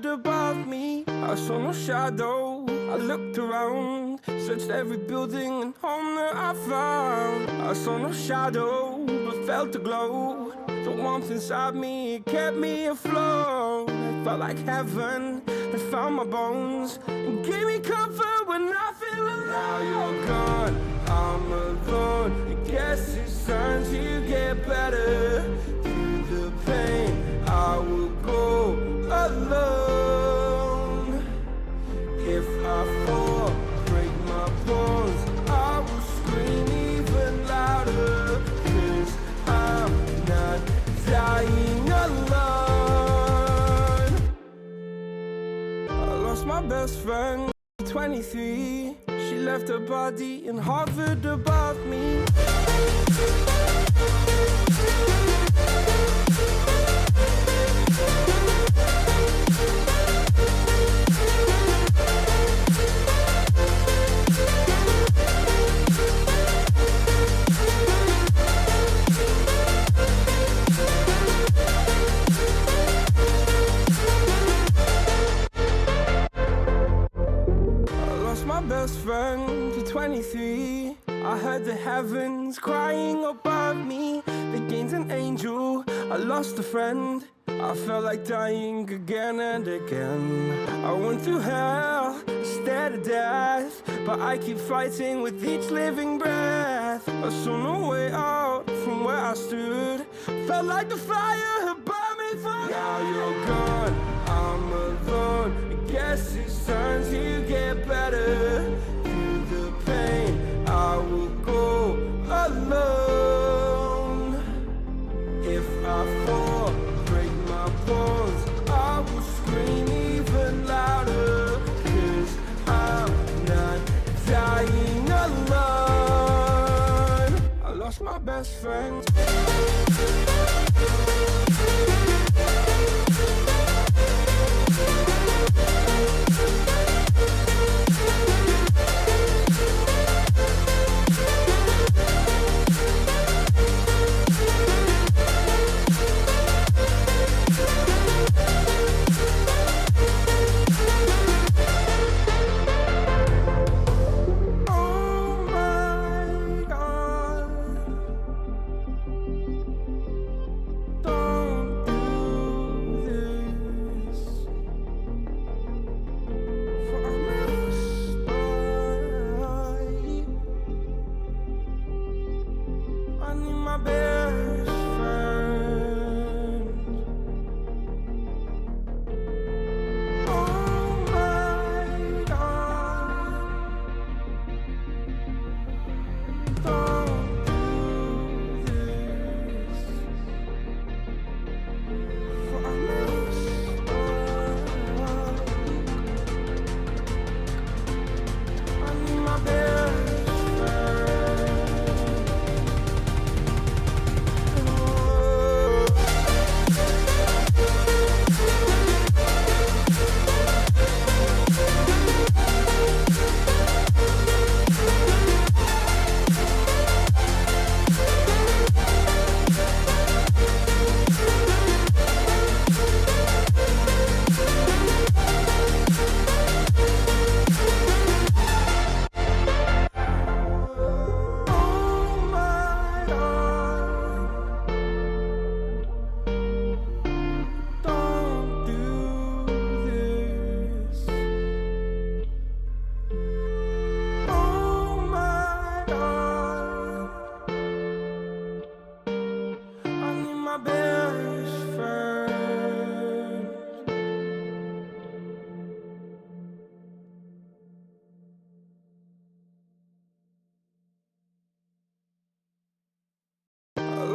hovered above me. I saw no shadow, I looked around, searched every building and home that I found. I saw no shadow, but felt the glow. The warmth inside me, it kept me afloat. It felt like heaven had found my bones and gave me comfort when I feel alone. Now you're gone, I'm alone. I guess it's time to get better. Through the pain, I will go alone. If I fall, break my bones, I will scream even louder. 'Cause I'm not dying alone. I lost my best friend, 23. She left her body and hovered above me. My best friend to 23. I heard the heavens crying above me. They gained an angel, I lost a friend. I felt like dying again and again. I went through hell, stared at death, but I keep fighting with each living breath. I saw no way out from where I stood. Felt like the fire had burned me through. Now you're gone, I'm alone. I guess it's time to get better. Through the pain, I will go alone. If I fall, break my bones, I will scream even louder. 'Cause I'm not dying alone. I lost my best friend.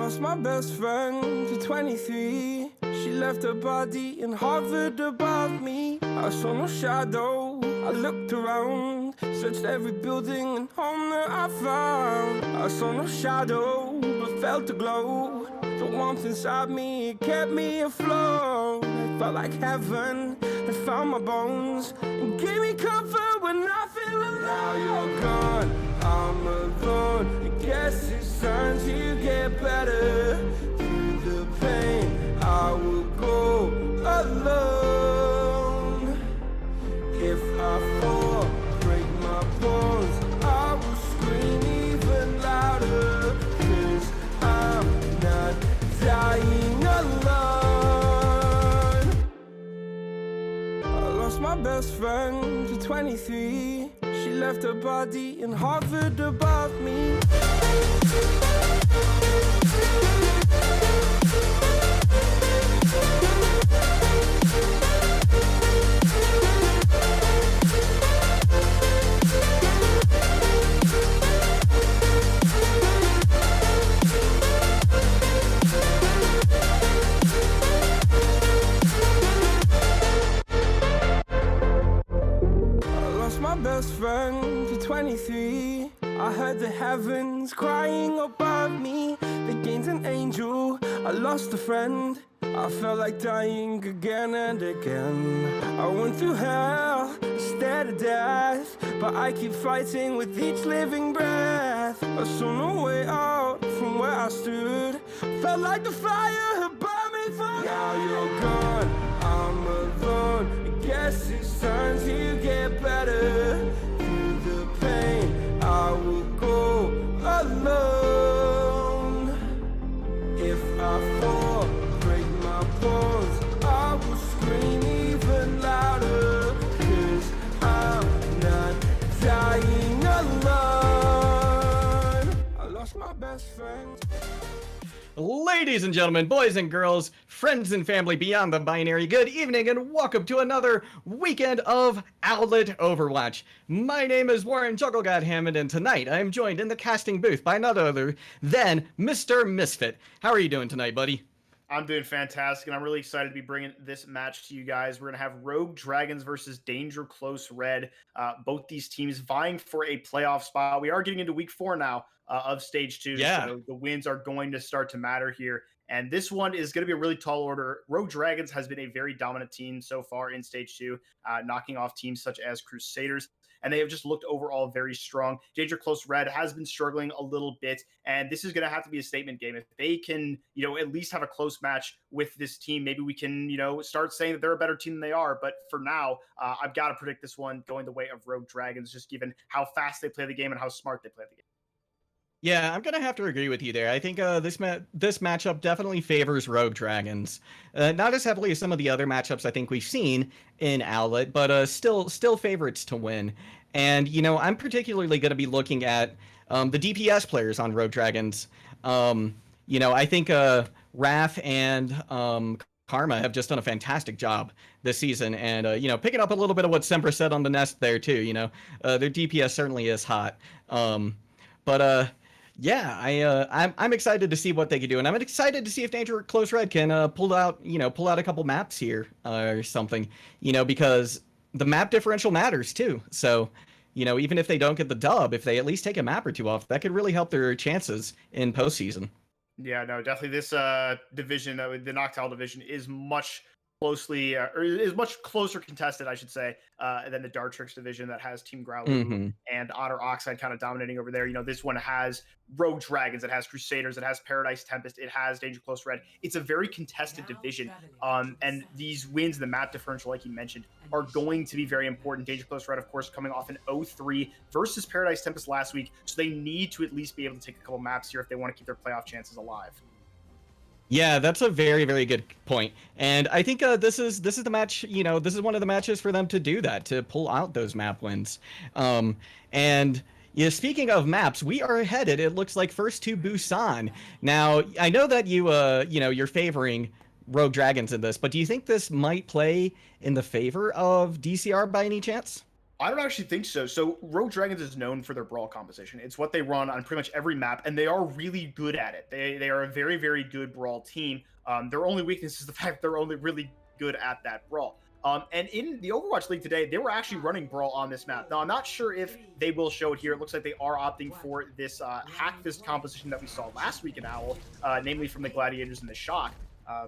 lost my best friend to 23. She left her body and hovered above me. I saw no shadow, I looked around, searched every building and home that I found. I saw no shadow, but felt the glow. The warmth inside me, it kept me afloat. It felt like heaven had found my bones and gave me comfort when I feel alone. Now you're gone, I'm alone. I guess it's time to get better. Through the pain, I will go alone. lost my best friend to 23. She left her body and hovered above me. My best friend to 23. I heard the heavens crying above me. The gain's an angel, I lost a friend. I felt like dying again and again. I went through hell, stared at death, but I keep fighting with each living breath. I saw no way out from where I stood. Felt like the fire had burned me through. Now you're gone, I'm alone. I guess it's time to get better. Through the pain, I will go alone. If I fall, break my bones, I will scream even louder. 'Cause I'm not dying alone. I lost my best friend. Ladies and gentlemen, boys and girls, friends and family beyond the binary, good evening and welcome to another weekend of Owlet Overwatch. My name is Warren Jugglegod Hammond, and tonight I am joined in the casting booth by none other than Mr. Misfit. How are you doing tonight, buddy? I'm doing fantastic, and I'm really excited to be bringing this match to you guys. We're going to have Rogue Dragons versus Danger Close Red. Both these teams vying for a playoff spot. We are getting into week 4 now of stage 2, so the wins are going to start to matter here. And this one is going to be a really tall order. Rogue Dragons has been a very dominant team so far in stage 2, knocking off teams such as Crusaders. And they have just looked overall very strong. Danger Close Red has been struggling a little bit, and this is going to have to be a statement game. If they can, at least have a close match with this team, maybe we can, start saying that they're a better team than they are. But for now, I've got to predict this one going the way of Rogue Dragons, just given how fast they play the game and how smart they play the game. Yeah, I'm gonna have to agree with you there. I think this matchup definitely favors Rogue Dragons, not as heavily as some of the other matchups I think we've seen in Owlet, but still favorites to win. And I'm particularly going to be looking at the DPS players on Rogue Dragons. I think Raph and Karma have just done a fantastic job this season, and picking up a little bit of what Sempra said on the nest there too. Their DPS certainly is hot. Yeah, I'm excited to see what they can do, and I'm excited to see if Danger Close Red can pull out a couple maps here or something, because the map differential matters too. So, even if they don't get the dub, if they at least take a map or two off, that could really help their chances in postseason. Yeah, no, definitely this division, the Noctowl division, is much closer contested, I should say, than the Dartrix division that has Team Growlithe and Otter Oxide kind of dominating over there. This one has Rogue Dragons, it has Crusaders, it has Paradise Tempest, it has Danger Close Red. It's a very contested division, and these wins, the map differential, like you mentioned, are going to be very important. Danger Close Red, of course, coming off an 0-3 versus Paradise Tempest last week, so they need to at least be able to take a couple maps here if they want to keep their playoff chances alive. Yeah, that's a very, very good point. And I think this is the match, this is one of the matches for them to do that, to pull out those map wins. Speaking of maps, we are headed, it looks like, first to Busan. Now, I know that you're favoring Rogue Dragons in this, but do you think this might play in the favor of DCR by any chance? I don't actually think so. So Rogue Dragons is known for their brawl composition. It's what they run on pretty much every map, and they are really good at it. They are a very, very good brawl team. Their only weakness is the fact they're only really good at that brawl. And in the Overwatch League today, they were actually running brawl on this map. Now, I'm not sure if they will show it here. It looks like they are opting for this Hackfist composition that we saw last week in Owl, namely from the Gladiators and the Shock.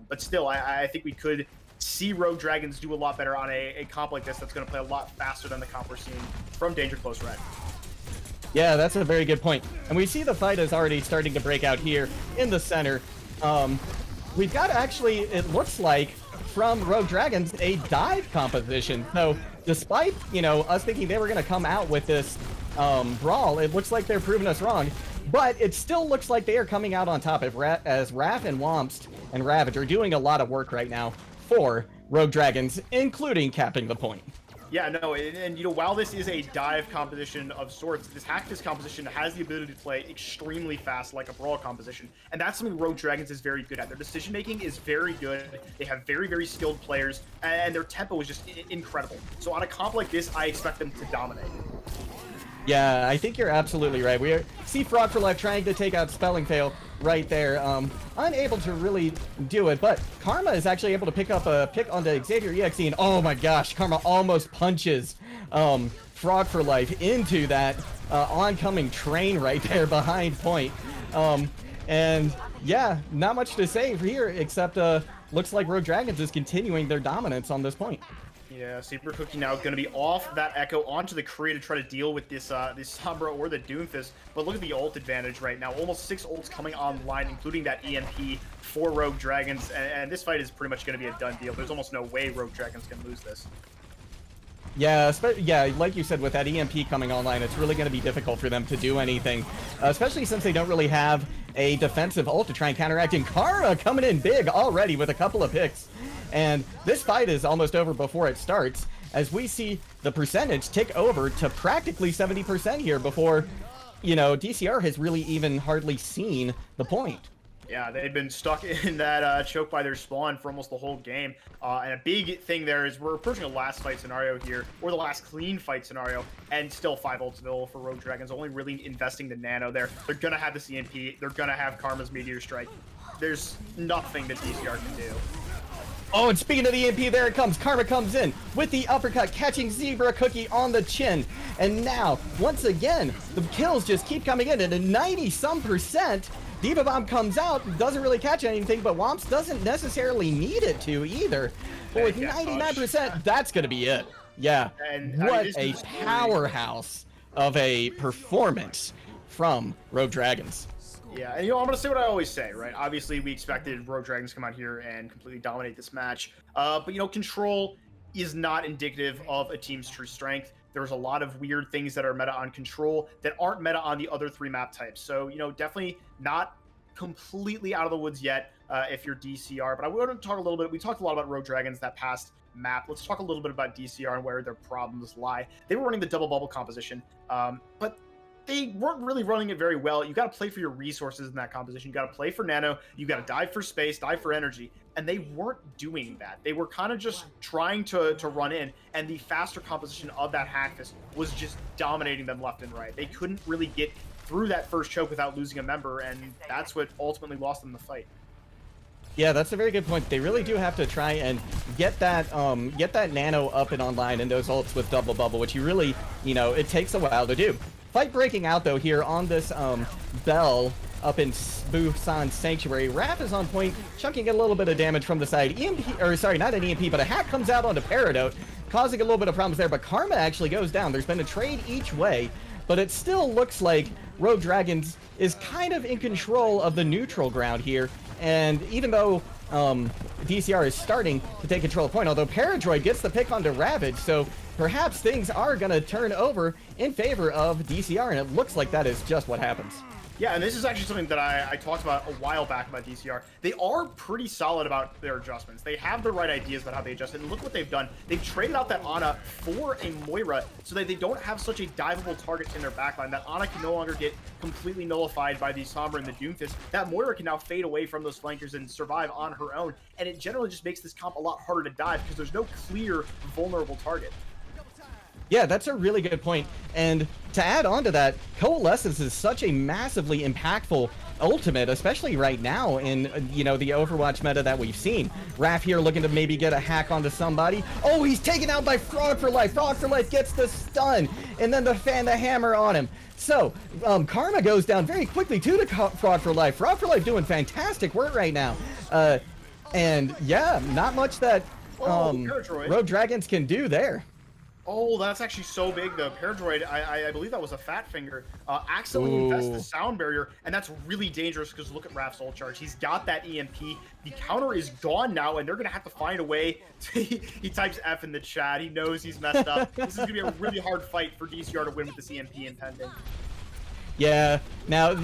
But still, I think we could see Rogue Dragons do a lot better on a comp like this that's going to play a lot faster than the comp we're seeing from Danger Close Red. Yeah, that's a very good point. And we see the fight is already starting to break out here in the center. We've got actually, it looks like, from Rogue Dragons, a dive composition. So despite, us thinking they were going to come out with this brawl, it looks like they're proving us wrong. But it still looks like they are coming out on top as Raph and Womst and Ravage are doing a lot of work right now for Rogue Dragons, including capping the point. Yeah, no, and you know, while this is a dive composition of sorts, this Hackfist composition has the ability to play extremely fast like a Brawl composition, and that's something Rogue Dragons is very good at. Their decision making is very good. They have very, very skilled players, and their tempo is just incredible. So on a comp like this, I expect them to dominate. Yeah, I think you're absolutely right. We see Frog for Life trying to take out Spelling Fail right there. Unable to really do it, but Karma is actually able to pick up a pick onto Xavier EXE, and oh my gosh, Karma almost punches Frog for Life into that oncoming train right there behind point. And yeah, not much to say here, except looks like Rogue Dragons is continuing their dominance on this point. Yeah, Super Cookie now going to be off that Echo onto the Kree to try to deal with this this Sombra or the Doomfist. But look at the ult advantage right now. Almost 6 ults coming online, including that EMP for Rogue Dragons. And this fight is pretty much going to be a done deal. There's almost no way Rogue Dragons can lose this. Yeah, like you said, with that EMP coming online, it's really going to be difficult for them to do anything, especially since they don't really have a defensive ult to try and counteract. And Kara coming in big already with a couple of picks. And this fight is almost over before it starts, as we see the percentage tick over to practically 70% here before, you know, DCR has really even hardly seen the point. Yeah, they've been stuck in that choke by their spawn for almost the whole game. And a big thing there is we're approaching a last fight scenario here, or the last clean fight scenario, and still 5 ults available for Rogue Dragons, only really investing the nano there. They're going to have the CMP. They're going to have Karma's Meteor Strike. There's nothing that DCR can do. Oh, and speaking of the EMP, there it comes. Karma comes in with the uppercut, catching Zebra Cookie on the chin. And now, once again, the kills just keep coming in at a 90-some%. Diva Bomb comes out, doesn't really catch anything, but Womps doesn't necessarily need it to either. But with 99%, that's going to be it. Yeah, And, what I mean, a powerhouse of a performance from Rogue Dragons. Yeah, and you know, I'm going to say what I always say, right? Obviously, we expected Rogue Dragons to come out here and completely dominate this match. But, you know, Control is not indicative of a team's true strength. There's a lot of weird things that are meta on Control that aren't meta on the other 3 map types. So, you know, definitely not completely out of the woods yet if you're DCR. But I want to talk a little bit. We talked a lot about Rogue Dragons that past map. Let's talk a little bit about DCR and where their problems lie. They were running the double bubble composition, but they weren't really running it very well. You got to play for your resources in that composition. You got to play for nano. You got to dive for space, dive for energy. And they weren't doing that. They were kind of just trying to run in. And the faster composition of that Hackfist was just dominating them left and right. They couldn't really get through that first choke without losing a member. And that's what ultimately lost them the fight. Yeah, that's a very good point. They really do have to try and get that nano up and online in those ults with double bubble, which you really, you know, it takes a while to do. Fight breaking out though here on this Bell up in Busan Sanctuary. Raph is on point, chunking a little bit of damage from the side. EMP, or sorry, not an EMP, but a hack comes out onto Peridot, causing a little bit of problems there, but Karma actually goes down. There's been a trade each way, but it still looks like Rogue Dragons is kind of in control of the neutral ground here. And even though DCR is starting to take control of point, although Paradroid gets the pick onto Ravage, so perhaps things are going to turn over in favor of DCR, and it looks like that is just what happens. Yeah, and this is actually something that I talked about a while back about DCR. They are pretty solid about their adjustments. They have the right ideas about how they adjust it, and look what they've done. They've traded out that Ana for a Moira so that they don't have such a diveable target in their backline. That Ana can no longer get completely nullified by the Sombra and the Doomfist. That Moira can now fade away from those flankers and survive on her own, and it generally just makes this comp a lot harder to dive because there's no clear vulnerable target. Yeah, that's a really good point. And to add on to that, Coalescence is such a massively impactful ultimate, especially right now in, you know, the Overwatch meta that we've seen. Raph here looking to maybe get a hack onto somebody. Oh, he's taken out by Frog for Life. Frog for Life gets the stun, and then the hammer on him. So, Karma goes down very quickly to Frog for Life. Frog for Life doing fantastic work right now. And yeah, not much that Rogue Dragons can do there. Oh, that's actually so big. The Paradroid, I believe that was a fat finger, accidentally invests the sound barrier, and that's really dangerous because look at Raph's ult charge. He's got that EMP. The counter is gone now, and they're going to have to find a way to, he types F in the chat. He knows he's messed up. This is going to be a really hard fight for DCR to win with this EMP impending. Yeah, now,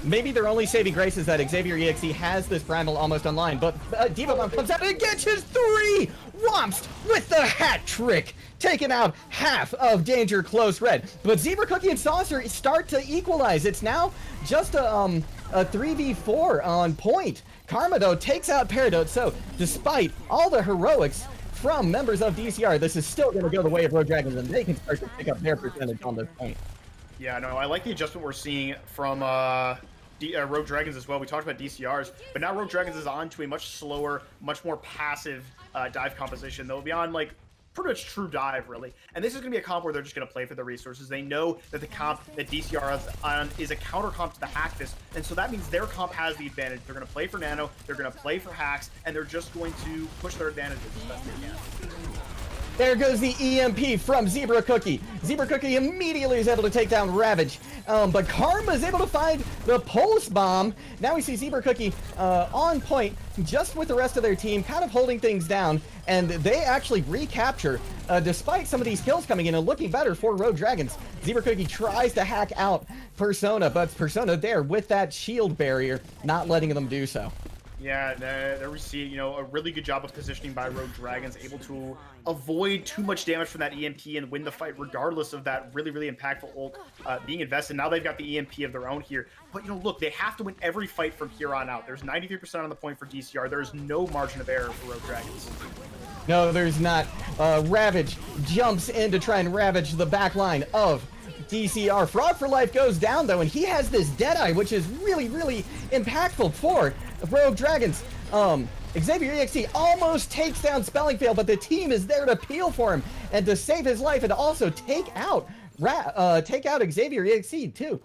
maybe their only saving grace is that Xavier EXE has this Primal almost online, but Diva Bomb comes out and gets his 3! Womps with the hat trick! Taking out half of Danger Close Red. But Zebra Cookie and Saucer start to equalize. It's now just a 3v4 on point. Karma, though, takes out Peridot, so despite all the heroics from members of DCR, this is still going to go the way of Rogue Dragons, and they can start to pick up their percentage on this point. Yeah, no, I like the adjustment we're seeing from Rogue Dragons as well. We talked about DCRs, but now Rogue Dragons is on to a much slower, much more passive dive composition. They'll be on, like, pretty much true dive, really. And this is going to be a comp where they're just going to play for the resources. They know that the comp that DCR is on is a counter comp to the Hackfist, and so that means their comp has the advantage. They're going to play for Nano, they're going to play for Hacks, and they're just going to push their advantages as best they can. There goes the EMP from Zebra Cookie. Zebra Cookie immediately is able to take down Ravage, but Karma is able to find the Pulse Bomb. Now we see Zebra Cookie on point, just with the rest of their team, kind of holding things down, and they actually recapture, despite some of these kills coming in and looking better for Rogue Dragons. Zebra Cookie tries to hack out Persona, but Persona there with that shield barrier, not letting them do so. Yeah, there we see, a really good job of positioning by Rogue Dragons, able to avoid too much damage from that EMP and win the fight regardless of that really, really impactful ult being invested. Now they've got the EMP of their own here. But, look, they have to win every fight from here on out. There's 93% on the point for DCR. There's no margin of error for Rogue Dragons. No, there's not. Ravage jumps in to try and ravage the back line of DCR. Frog for Life goes down, though, and he has this Deadeye, which is really, really impactful for Rogue Dragons. Xavier EXE almost takes down Spelling Fail, but the team is there to peel for him and to save his life and to also take out Xavier EXE, too.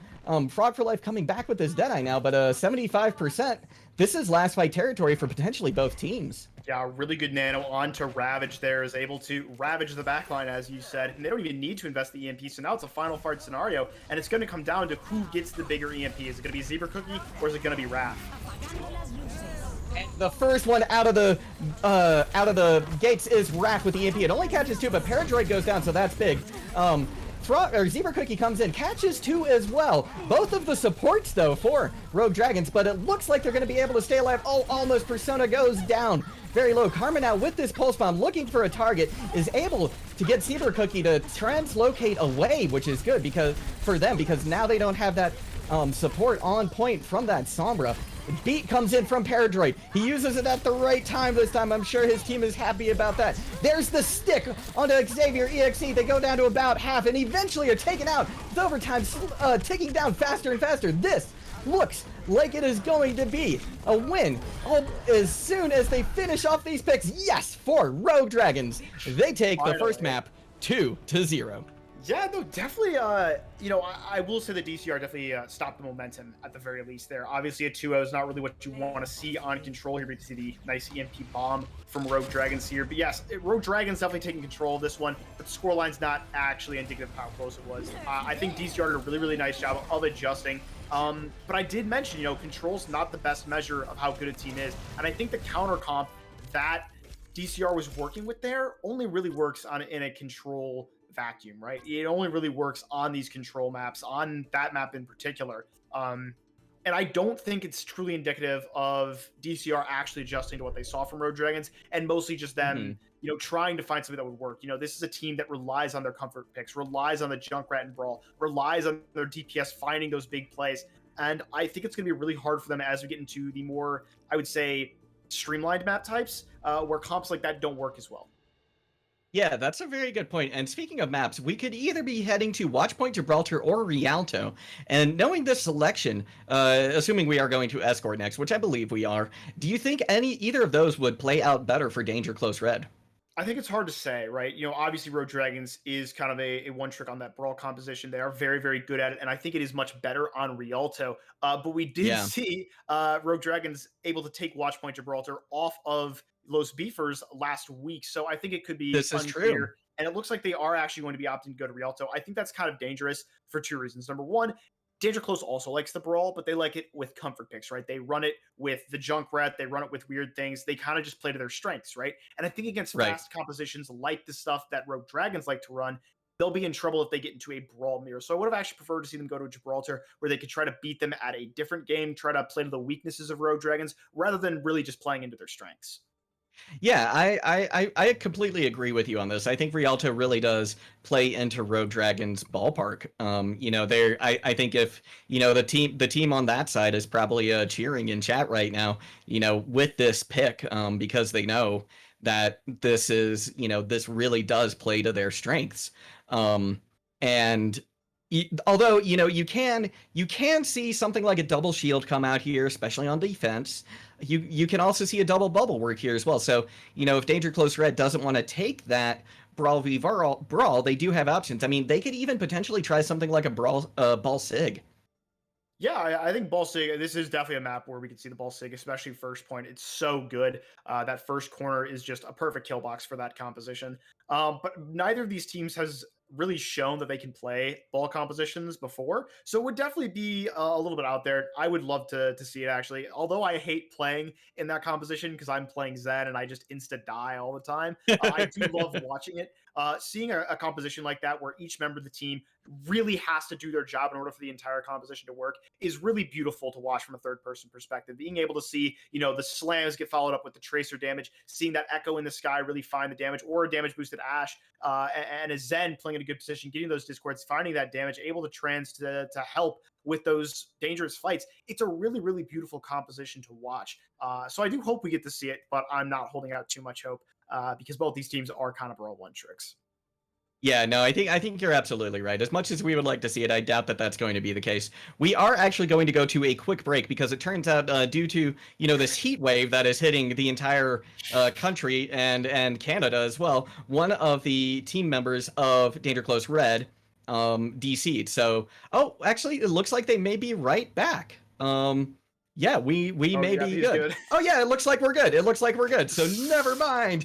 Frog for Life coming back with this Deadeye now, but 75%. This is last fight territory for potentially both teams. Yeah, really good Nano on to Ravage there, is able to ravage the backline, as you said, and they don't even need to invest the EMP, so now it's a final fight scenario, and it's going to come down to who gets the bigger EMP. Is it going to be Zebra Cookie, or is it going to be Raph? The first one out of the gates is Raph with the EMP. It only catches 2, but Paradroid goes down, so that's big. Zebra Cookie comes in, catches 2 as well. Both of the supports, though, for Rogue Dragons, but it looks like they're going to be able to stay alive. Oh, almost. Persona goes down very low. Karma now with this Pulse Bomb, looking for a target, is able to get Zebra Cookie to translocate away, which is good for them, because now they don't have that support on point from that Sombra. Beat comes in from Paradroid. He uses it at the right time this time. I'm sure his team is happy about that. There's the stick onto Xavier EXE. They go down to about half and eventually are taken out with overtime ticking down faster and faster. This looks like it is going to be a win as soon as they finish off these picks. Yes, for Rogue Dragons. They take the first map 2-0. Yeah, no, definitely, I will say that DCR definitely stopped the momentum at the very least there. Obviously, a 2-0 is not really what you want to see on control here. We see the nice EMP bomb from Rogue Dragons here. But yes, Rogue Dragons definitely taking control of this one, but the scoreline's not actually indicative of how close it was. I think DCR did a really, really nice job of adjusting. But I did mention, control's not the best measure of how good a team is. And I think the counter comp that DCR was working with there only really works in a control vacuum, right? It only really works on these control maps, on that map in particular. And I don't think it's truly indicative of DCR actually adjusting to what they saw from Rogue Dragons, and mostly just them, trying to find something that would work. This is a team that relies on their comfort picks, relies on the Junkrat and Brawl, relies on their DPS finding those big plays. And I think it's going to be really hard for them as we get into the more, I would say, streamlined map types, where comps like that don't work as well. Yeah, that's a very good point. And speaking of maps, we could either be heading to Watchpoint Gibraltar or Rialto. And knowing this selection, assuming we are going to Escort next, which I believe we are, do you think either of those would play out better for Danger Close Red? I think it's hard to say, right? Obviously Rogue Dragons is kind of a one trick on that Brawl composition. They are very, very good at it, and I think it is much better on Rialto. But we did see Rogue Dragons able to take Watchpoint Gibraltar off of Los Beefers last week, so I think it could be unclear. And it looks like they are actually going to be opting to go to Rialto. I think that's kind of dangerous for 2 reasons. Number one, Danger Close also likes the Brawl, but they like it with comfort picks, right? They run it with the Junkrat, they run it with weird things. They kind of just play to their strengths, right? And I think against fast compositions like the stuff that Rogue Dragons like to run, they'll be in trouble if they get into a brawl mirror. So I would have actually preferred to see them go to Gibraltar, where they could try to beat them at a different game, try to play to the weaknesses of Rogue Dragons, rather than really just playing into their strengths. Yeah, I completely agree with you on this. I think Rialto really does play into Rogue Dragon's ballpark. I think if the team on that side is probably cheering in chat right now, with this pick, because they know that this really does play to their strengths. And although you can see something like a double shield come out here, especially on defense. You can also see a double bubble work here as well. So if Danger Close Red doesn't want to take that brawl v brawl, they do have options. I mean, they could even potentially try something like a ball sig. Yeah, I think Ball Sig, this is definitely a map where we can see the Ball Sig, especially first point. It's so good. That first corner is just a perfect kill box for that composition. But neither of these teams has really shown that they can play ball compositions before. So it would definitely be a little bit out there. I would love to see it, actually. Although I hate playing in that composition because I'm playing Zen and I just insta die all the time. I do love watching it. Seeing a composition like that where each member of the team really has to do their job in order for the entire composition to work is really beautiful to watch from a third person perspective. Being able to see, the slams get followed up with the tracer damage, seeing that Echo in the sky really find the damage, or a damage boosted Ash, and a Zen playing in a good position, getting those discords, finding that damage, able to to help with those dangerous fights. It's a really, really beautiful composition to watch. So I do hope we get to see it, but I'm not holding out too much hope. Because both these teams are kind of brawl one tricks. Yeah, no, I think you're absolutely right. As much as we would like to see it, I doubt that that's going to be the case. We are actually going to go to a quick break because it turns out, due to this heat wave that is hitting the entire country and Canada as well, one of the team members of Danger Close Red DC'd. So, actually, it looks like they may be right back. Yeah, we may be good. Oh yeah, it looks like we're good. So never mind.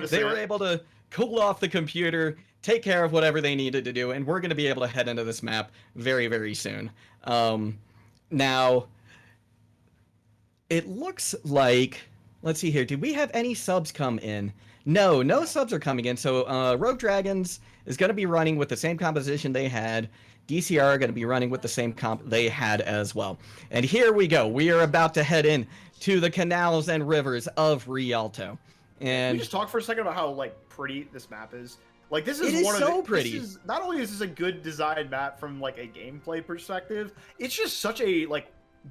They were able to cool off the computer, take care of whatever they needed to do, and we're going to be able to head into this map very, very soon. Now, it looks like, let's see here. Did we have any subs come in? No subs are coming in. So Rogue Dragons is going to be running with the same composition they had. DCR are going to be running with the same comp they had as well. And here we go. We are about to head in to the canals and rivers of Rialto. And can we just talk for a second about how pretty this map is? This is pretty. Not only is this a good design map from a gameplay perspective, it's just such a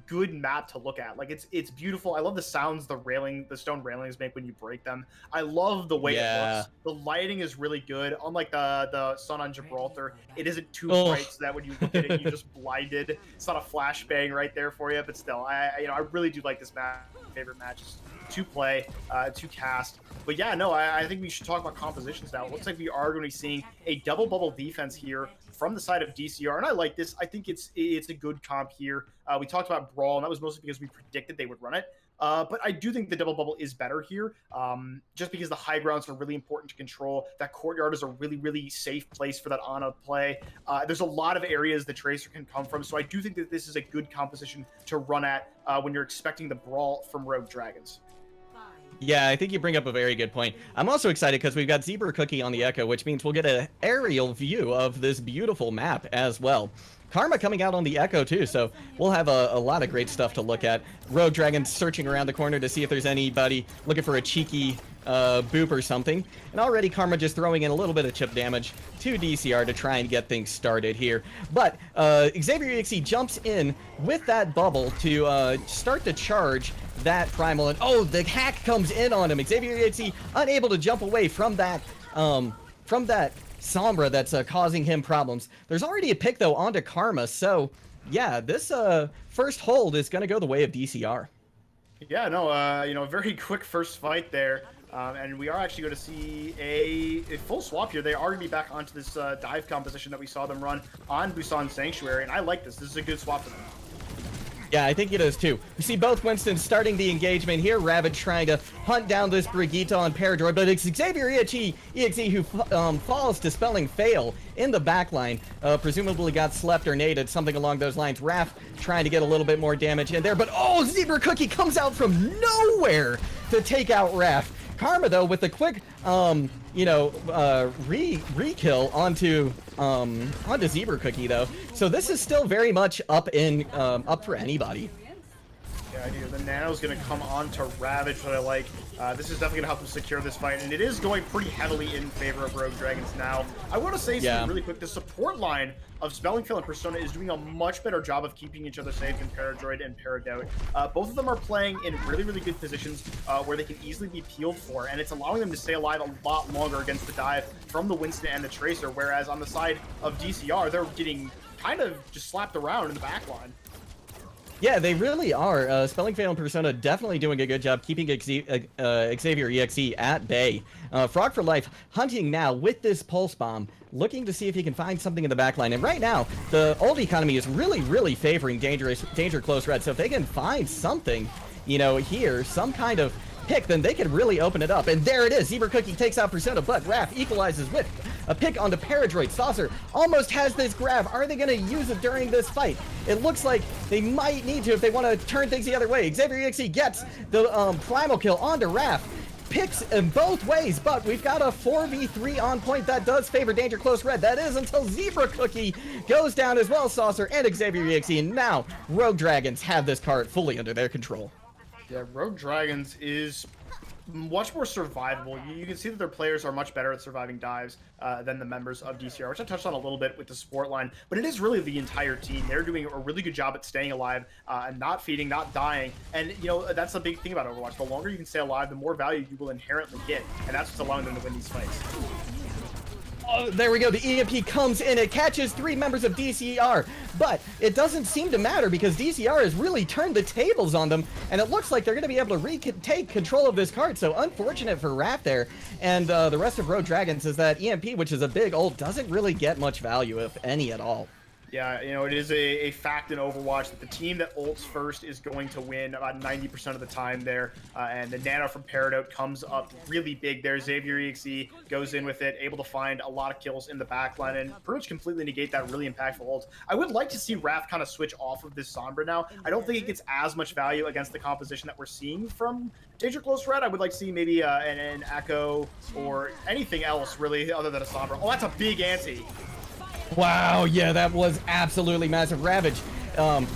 good map to look at. It's beautiful. I love the sounds the stone railings make when you break them. I love the way it looks. The lighting is really good. Unlike the sun on Gibraltar, it isn't too bright so that when you look at it, you're just blinded. It's not a flashbang right there for you, but still, I really do like this map. My favorite matches to play, to cast. But yeah, no, I think we should talk about compositions now. It looks like we are going to be seeing a double bubble defense here from the side of DCR, and I like this. I think it's a good comp here. We talked about Brawl, and that was mostly because we predicted they would run it. But I do think the double bubble is better here, just because the high grounds are really important to control. That courtyard is a really, really safe place for that Ana play. There's a lot of areas the Tracer can come from, so I do think that this is a good composition to run at when you're expecting the Brawl from Rogue Dragons. Yeah, I think you bring up a very good point. I'm also excited because we've got Zebra Cookie on the Echo, which means we'll get an aerial view of this beautiful map as well. Karma coming out on the Echo too, so we'll have a lot of great stuff to look at. Rogue Dragon searching around the corner to see if there's anybody looking for a cheeky boop or something. And already Karma just throwing in a little bit of chip damage to DCR to try and get things started here. But Xavier EXE jumps in with that bubble to start to charge that primal, and the hack comes in on him. Xavier EXE unable to jump away from that Sombra that's causing him problems. There's already a pick though onto Karma, so yeah, this first hold is gonna go the way of DCR. Yeah, no, very quick first fight there. And we are actually going to see a full swap here. They are going to be back onto this dive composition that we saw them run on Busan Sanctuary, and I like this. This is a good swap for them. Yeah, I think it is too. We see both Winstons starting the engagement here. Ravage trying to hunt down this Brigitte on Paradroid, but it's Xavier EXE who falls, dispelling Fail in the backline. Presumably got slept or naded, something along those lines. Raph trying to get a little bit more damage in there, but Zebra Cookie comes out from nowhere to take out Raph. Karma though with a quick re-kill onto Zebra Cookie though. So this is still very much up for anybody. Yeah, here the Nano's going to come on to Ravage, what I like. This is definitely going to help them secure this fight, and it is going pretty heavily in favor of Rogue Dragons now. I want to say something really quick. The support line of Spellingfield and Persona is doing a much better job of keeping each other safe than Paradroid and Paradoubt. Both of them are playing in really, really good positions where they can easily be peeled for, and it's allowing them to stay alive a lot longer against the dive from the Winston and the Tracer, whereas on the side of DCR, they're getting kind of just slapped around in the backline. Yeah, they really are. Spelling Fail and Persona definitely doing a good job keeping Xavier EXE at bay. Frog for Life hunting now with this Pulse Bomb, looking to see if he can find something in the backline. And right now, the old economy is really, really favoring Danger Close Red. So if they can find something, here, some kind of pick, then they could really open it up. And there it is. Zebra Cookie takes out Persona, but Raph equalizes with a pick onto Paradroid. Saucer almost has this grab. Are they going to use it during this fight? It looks like they might need to if they want to turn things the other way. Xavier EXE gets the primal kill onto Raph. Picks in both ways, but we've got a 4v3 on point that does favor Danger Close Red. That is until Zebra Cookie goes down as well, Saucer and Xavier EXE. And now Rogue Dragons have this card fully under their control. Yeah, Rogue Dragons is much more survivable. You can see that their players are much better at surviving dives than the members of DCR, which I touched on a little bit with the support line, but it is really the entire team. They're doing a really good job at staying alive and not feeding, not dying. And, that's the big thing about Overwatch. The longer you can stay alive, the more value you will inherently get, and that's what's allowing them to win these fights. Oh, there we go. The EMP comes in. It catches 3 members of DCR, but it doesn't seem to matter because DCR has really turned the tables on them, and it looks like they're going to be able to take control of this card. So unfortunate for Raph there, and the rest of Rogue Dragons is that EMP, which is a big ult, doesn't really get much value, if any at all. Yeah, it is a fact in Overwatch that the team that ults first is going to win about 90% of the time there. And the Nano from Paradote comes up really big there. Xavier EXE goes in with it, able to find a lot of kills in the backline and pretty much completely negate that really impactful ult. I would like to see Raph kind of switch off of this Sombra now. I don't think it gets as much value against the composition that we're seeing from Danger Close Red. I would like to see maybe an Echo or anything else really other than a Sombra. Oh, that's a big ante. Wow, yeah, that was absolutely massive. Ravage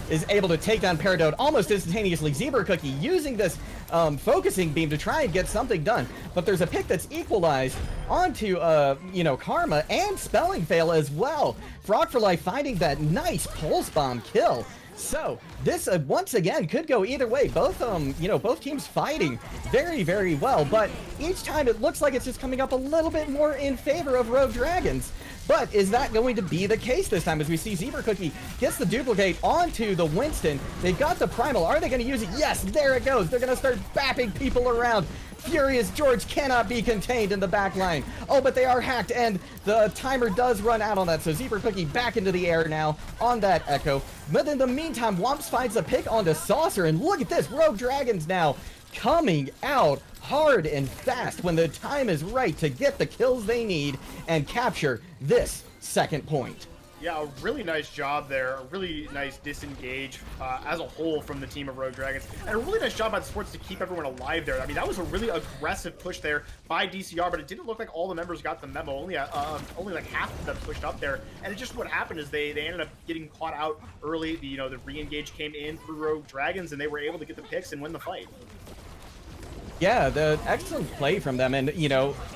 is able to take down Paradote almost instantaneously. Zebra Cookie using this focusing beam to try and get something done. But there's a pick that's equalized onto, Karma and Spelling Fail as well. Frog for Life finding that nice Pulse Bomb kill. So this once again could go either way. Both both teams fighting very, very well, but each time it looks like it's just coming up a little bit more in favor of Rogue Dragons. But is that going to be the case this time as we see Zebra Cookie gets the duplicate onto the Winston? They've got the primal. Are they going to use it? Yes, there it goes. They're going to start bapping people around. Furious George cannot be contained in the back line. Oh, but they are hacked, and the timer does run out on that. So Zebra Cookie back into the air now on that Echo. But in the meantime, Womps finds a pick onto Saucer, and look at this. Rogue Dragons now coming out hard and fast when the time is right to get the kills they need and capture this second point. Yeah, a really nice job there. A really nice disengage as a whole from the team of Rogue Dragons. And a really nice job by the sports to keep everyone alive there. I mean, that was a really aggressive push there by DCR, but it didn't look like all the members got the memo. Only like half of them pushed up there. And it just what happened is they ended up getting caught out early. The re-engage came in through Rogue Dragons, and they were able to get the picks and win the fight. Yeah, the excellent play from them and,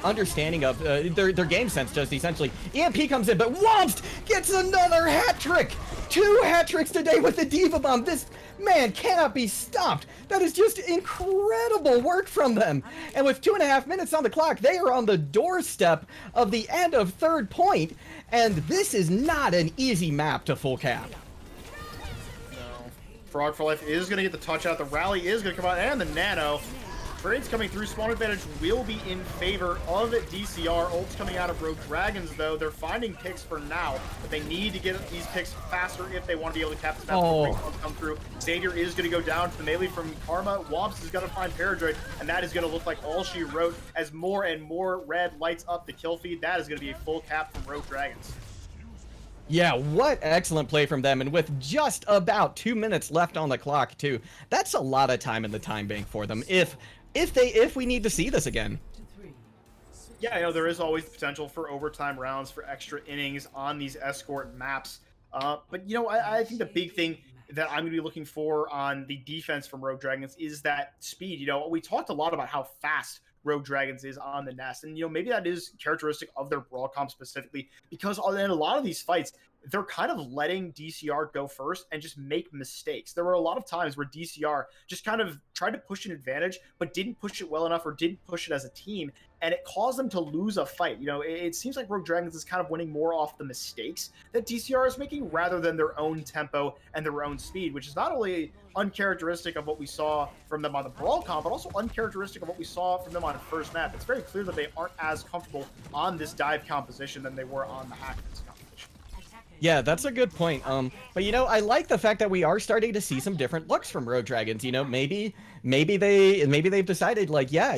understanding of their game sense just essentially. EMP comes in, but Womst gets another hat trick! 2 hat tricks today with the Diva Bomb. This man cannot be stopped. That is just incredible work from them. And with 2.5 minutes on the clock, they are on the doorstep of the end of third point. And this is not an easy map to full cap. No. Frog for Life is going to get the touch out. The rally is going to come out, and the Nano. Trades coming through. Spawn advantage will be in favor of DCR. Ults coming out of Rogue Dragons, though. They're finding picks for now, but they need to get these picks faster if they want to be able to cap this map. Come through. Xavier is going to go down to the melee from Karma. Womps is going to find Paradroid, and that is going to look like all she wrote as more and more red lights up the kill feed. That is going to be a full cap from Rogue Dragons. Yeah, what excellent play from them, and with just about 2 minutes left on the clock, too. That's a lot of time in the time bank for them. If if we need to see this again. Yeah, there is always the potential for overtime rounds, for extra innings on these escort maps. But I think the big thing that I'm going to be looking for on the defense from Rogue Dragons is that speed. We talked a lot about how fast Rogue Dragons is on the nest, and maybe that is characteristic of their brawl comp specifically, because in a lot of these fights, they're kind of letting DCR go first and just make mistakes. There were a lot of times where DCR just kind of tried to push an advantage, but didn't push it well enough or didn't push it as a team, and it caused them to lose a fight. It seems like Rogue Dragons is kind of winning more off the mistakes that DCR is making rather than their own tempo and their own speed, which is not only uncharacteristic of what we saw from them on the Brawl comp, but also uncharacteristic of what we saw from them on first map. It's very clear that they aren't as comfortable on this dive composition than they were on the hack composition. Yeah, that's a good point. But I like the fact that we are starting to see some different looks from Rogue Dragons. Maybe they've decided, like, yeah,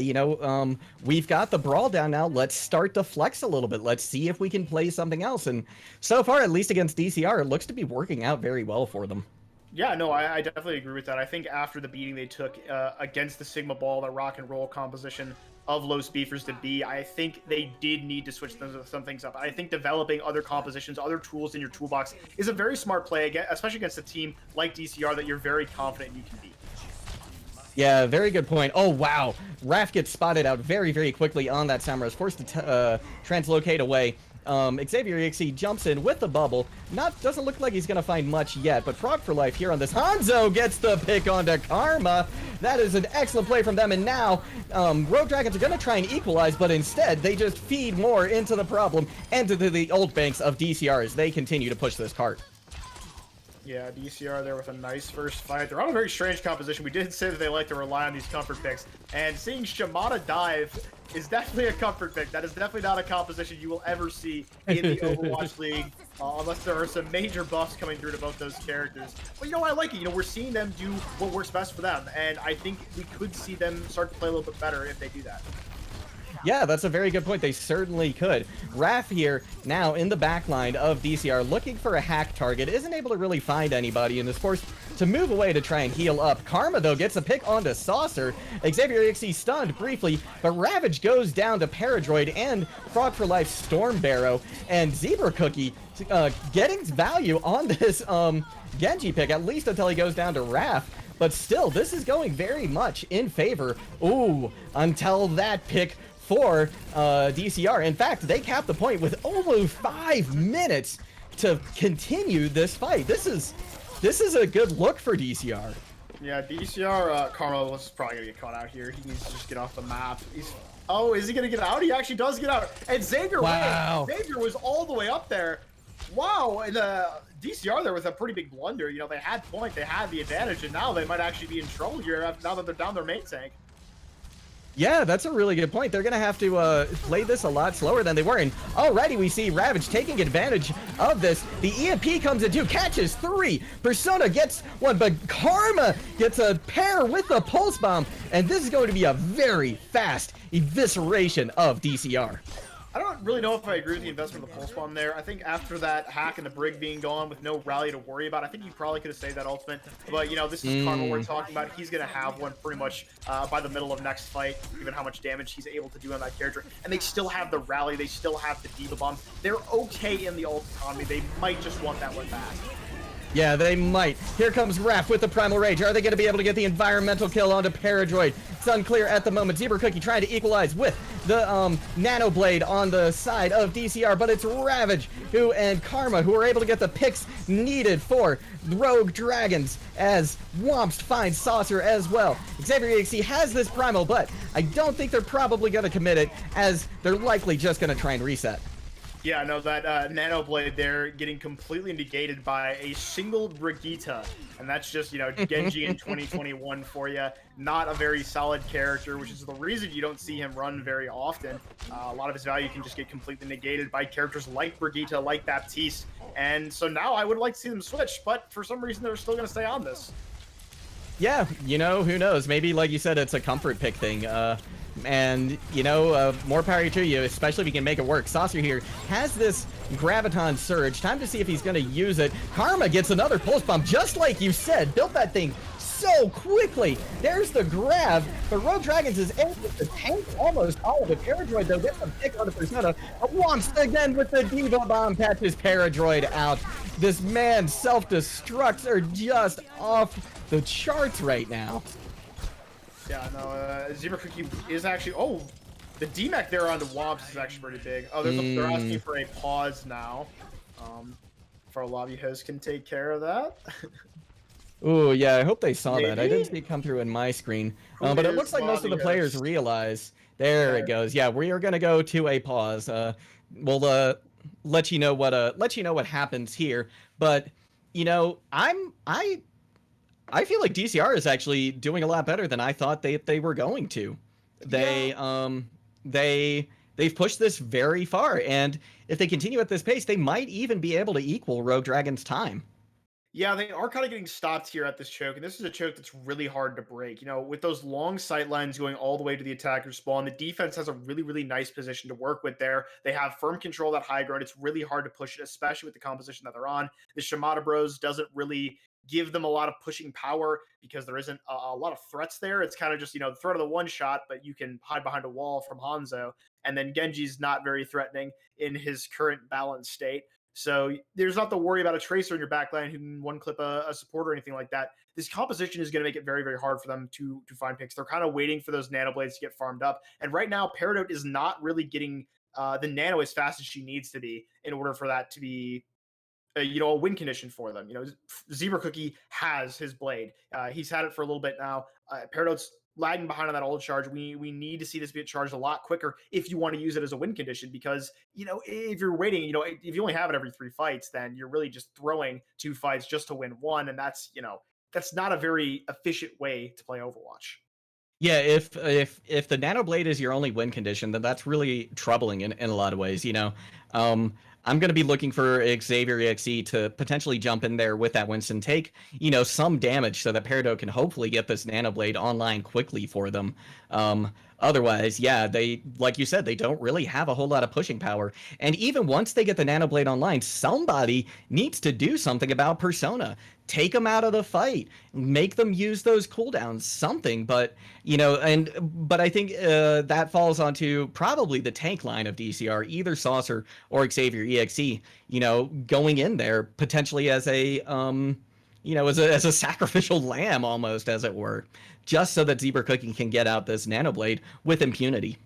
we've got the brawl down now. Let's start to flex a little bit. Let's see if we can play something else. And so far, at least against DCR, it looks to be working out very well for them. Yeah, no, I definitely agree with that. I think after the beating they took against the Sigma Ball, the rock and roll composition of low speeders to B, I think they did need to switch some things up. I think developing other compositions, other tools in your toolbox is a very smart play, especially against a team like DCR that you're very confident you can beat. Yeah, very good point. Oh, wow. Raph gets spotted out very, very quickly on that Samurai. Is forced to translocate away. Xavier EXE jumps in with the bubble. Doesn't look like he's gonna find much yet, but Frog for Life here on this. Hanzo gets the pick onto Karma. That is an excellent play from them, and now Rogue Dragons are gonna try and equalize, but instead they just feed more into the problem and to the old banks of DCR as they continue to push this cart. Yeah, DCR there with a nice first fight. They're on a very strange composition. We did say that they like to rely on these comfort picks, and seeing Shimada dive is definitely a comfort pick. That is definitely not a composition you will ever see in the Overwatch League, unless there are some major buffs coming through to both those characters. But I like it. We're seeing them do what works best for them, and I think we could see them start to play a little bit better if they do that. Yeah, that's a very good point. They certainly could. Raph here, now in the backline of DCR, looking for a hack target, isn't able to really find anybody and is forced to move away to try and heal up. Karma, though, gets a pick onto Saucer. Xavier EXE stunned briefly, but Ravage goes down to Paradroid and Frog for Life Storm Barrow, and Zebra Cookie getting value on this Genji pick, at least until he goes down to Raph. But still, this is going very much in favor. Ooh, until that pick for DCR. In fact, they capped the point with almost 5 minutes to continue this fight. This is a good look for DCR. Yeah, DCR, Karma was probably gonna get caught out here. He needs to just get off the map. Oh, is he gonna get out? He actually does get out. And Xavier, wow. Xavier was all the way up there. Wow, and DCR there was a pretty big blunder. They had point, they had the advantage, and now they might actually be in trouble here now that they're down their main tank. Yeah, that's a really good point. They're going to have to play this a lot slower than they were. And already we see Ravage taking advantage of this. The EMP comes in too, catches 3. Persona gets 1, but Karma gets a pair with a Pulse Bomb. And this is going to be a very fast evisceration of DCR. I don't really know if I agree with the investment of the Pulse Bomb there. I think after that hack and the Brig being gone with no rally to worry about, I think you probably could have saved that ultimate. But, this is Karma we're talking about. He's going to have one pretty much by the middle of next fight, given how much damage he's able to do on that character. And they still have the rally. They still have the Diva Bomb. They're okay in the ult economy. They might just want that one back. Yeah, they might. Here comes Raph with the Primal Rage. Are they going to be able to get the environmental kill onto Paradroid? It's unclear at the moment. Zebra Cookie trying to equalize with the Nano Blade on the side of DCR, but it's Ravage and Karma who are able to get the picks needed for Rogue Dragons as Womps finds Saucer as well. Xavier EXE has this Primal, but I don't think they're probably going to commit it, as they're likely just going to try and reset. Yeah, no, that Nano Blade there getting completely negated by a single Brigitte. And that's just, Genji in 2021 for you. Not a very solid character, which is the reason you don't see him run very often. A lot of his value can just get completely negated by characters like Brigitte, like Baptiste. And so now I would like to see them switch, but for some reason they're still going to stay on this. Yeah, who knows? Maybe, like you said, it's a comfort pick thing. And, more power to you, especially if you can make it work. Saucer here has this Graviton Surge. Time to see if he's going to use it. Karma gets another Pulse Bomb, just like you said. Built that thing so quickly. There's the grab, but Rogue Dragons is able to tank almost all of it. Paradroid, though, gets a pick on the Persona. Once again with the Diva Bomb, patches Paradroid out. This man's self-destructs are just off the charts right now. Yeah, no, Zebra Cookie is actually... Oh, the DMAC there on the Womps is actually pretty big. Oh, they're asking for a pause now. For a lobby host can take care of that. Ooh, yeah, I hope they saw Maybe? that. I didn't see it come through in my screen. But it looks like most of the players realize. There it goes. Yeah, we are gonna go to a pause. We'll let you know what happens here. But you know, I feel like DCR is actually doing a lot better than I thought they were going to. They've pushed this very far, and if they continue at this pace, they might even be able to equal Rogue Dragon's time. Yeah, they are kind of getting stopped here at this choke, and this is a choke that's really hard to break. You know, with those long sight lines going all the way to the attacker's spawn, the defense has a really, really nice position to work with there. They have firm control of that high ground. It's really hard to push it, especially with the composition that they're on. The Shimada Bros doesn't really give them a lot of pushing power because there isn't a lot of threats there. It's kind of just, you know, the threat of the one shot, but you can hide behind a wall from Hanzo. And then Genji's not very threatening in his current balanced state. So there's not to worry about a tracer in your backline who can one clip a support or anything like that. This composition is going to make it very, very hard for them to find picks. They're kind of waiting for those nano blades to get farmed up. And right now, Peridot is not really getting the nano as fast as she needs to be in order for that to be a win condition for them. You know, Zebra Cookie has his blade. He's had it for a little bit now. Peridot's lagging behind on that old charge. We need to see this get charged a lot quicker if you want to use it as a win condition, because, you know, if you're waiting, you know, if you only have it every 3 fights, then you're really just throwing 2 fights just to win 1. And that's, you know, that's not a very efficient way to play Overwatch. Yeah, if the nano blade is your only win condition, then that's really troubling in a lot of ways, you know. I'm going to be looking for Xavier EXE to potentially jump in there with that Winston, take, you know, some damage so that Peridot can hopefully get this nano blade online quickly for them. Otherwise, yeah, they, like you said, they don't really have a whole lot of pushing power. And even once they get the nano blade online, somebody needs to do something about Persona. Take them out of the fight, make them use those cooldowns, something. But, you know, but I think that falls onto probably the tank line of DCR, either Saucer or Xavier EXE, you know, going in there potentially as a, you know, as a sacrificial lamb almost, as it were, just so that Zebra Cookie can get out this nanoblade with impunity.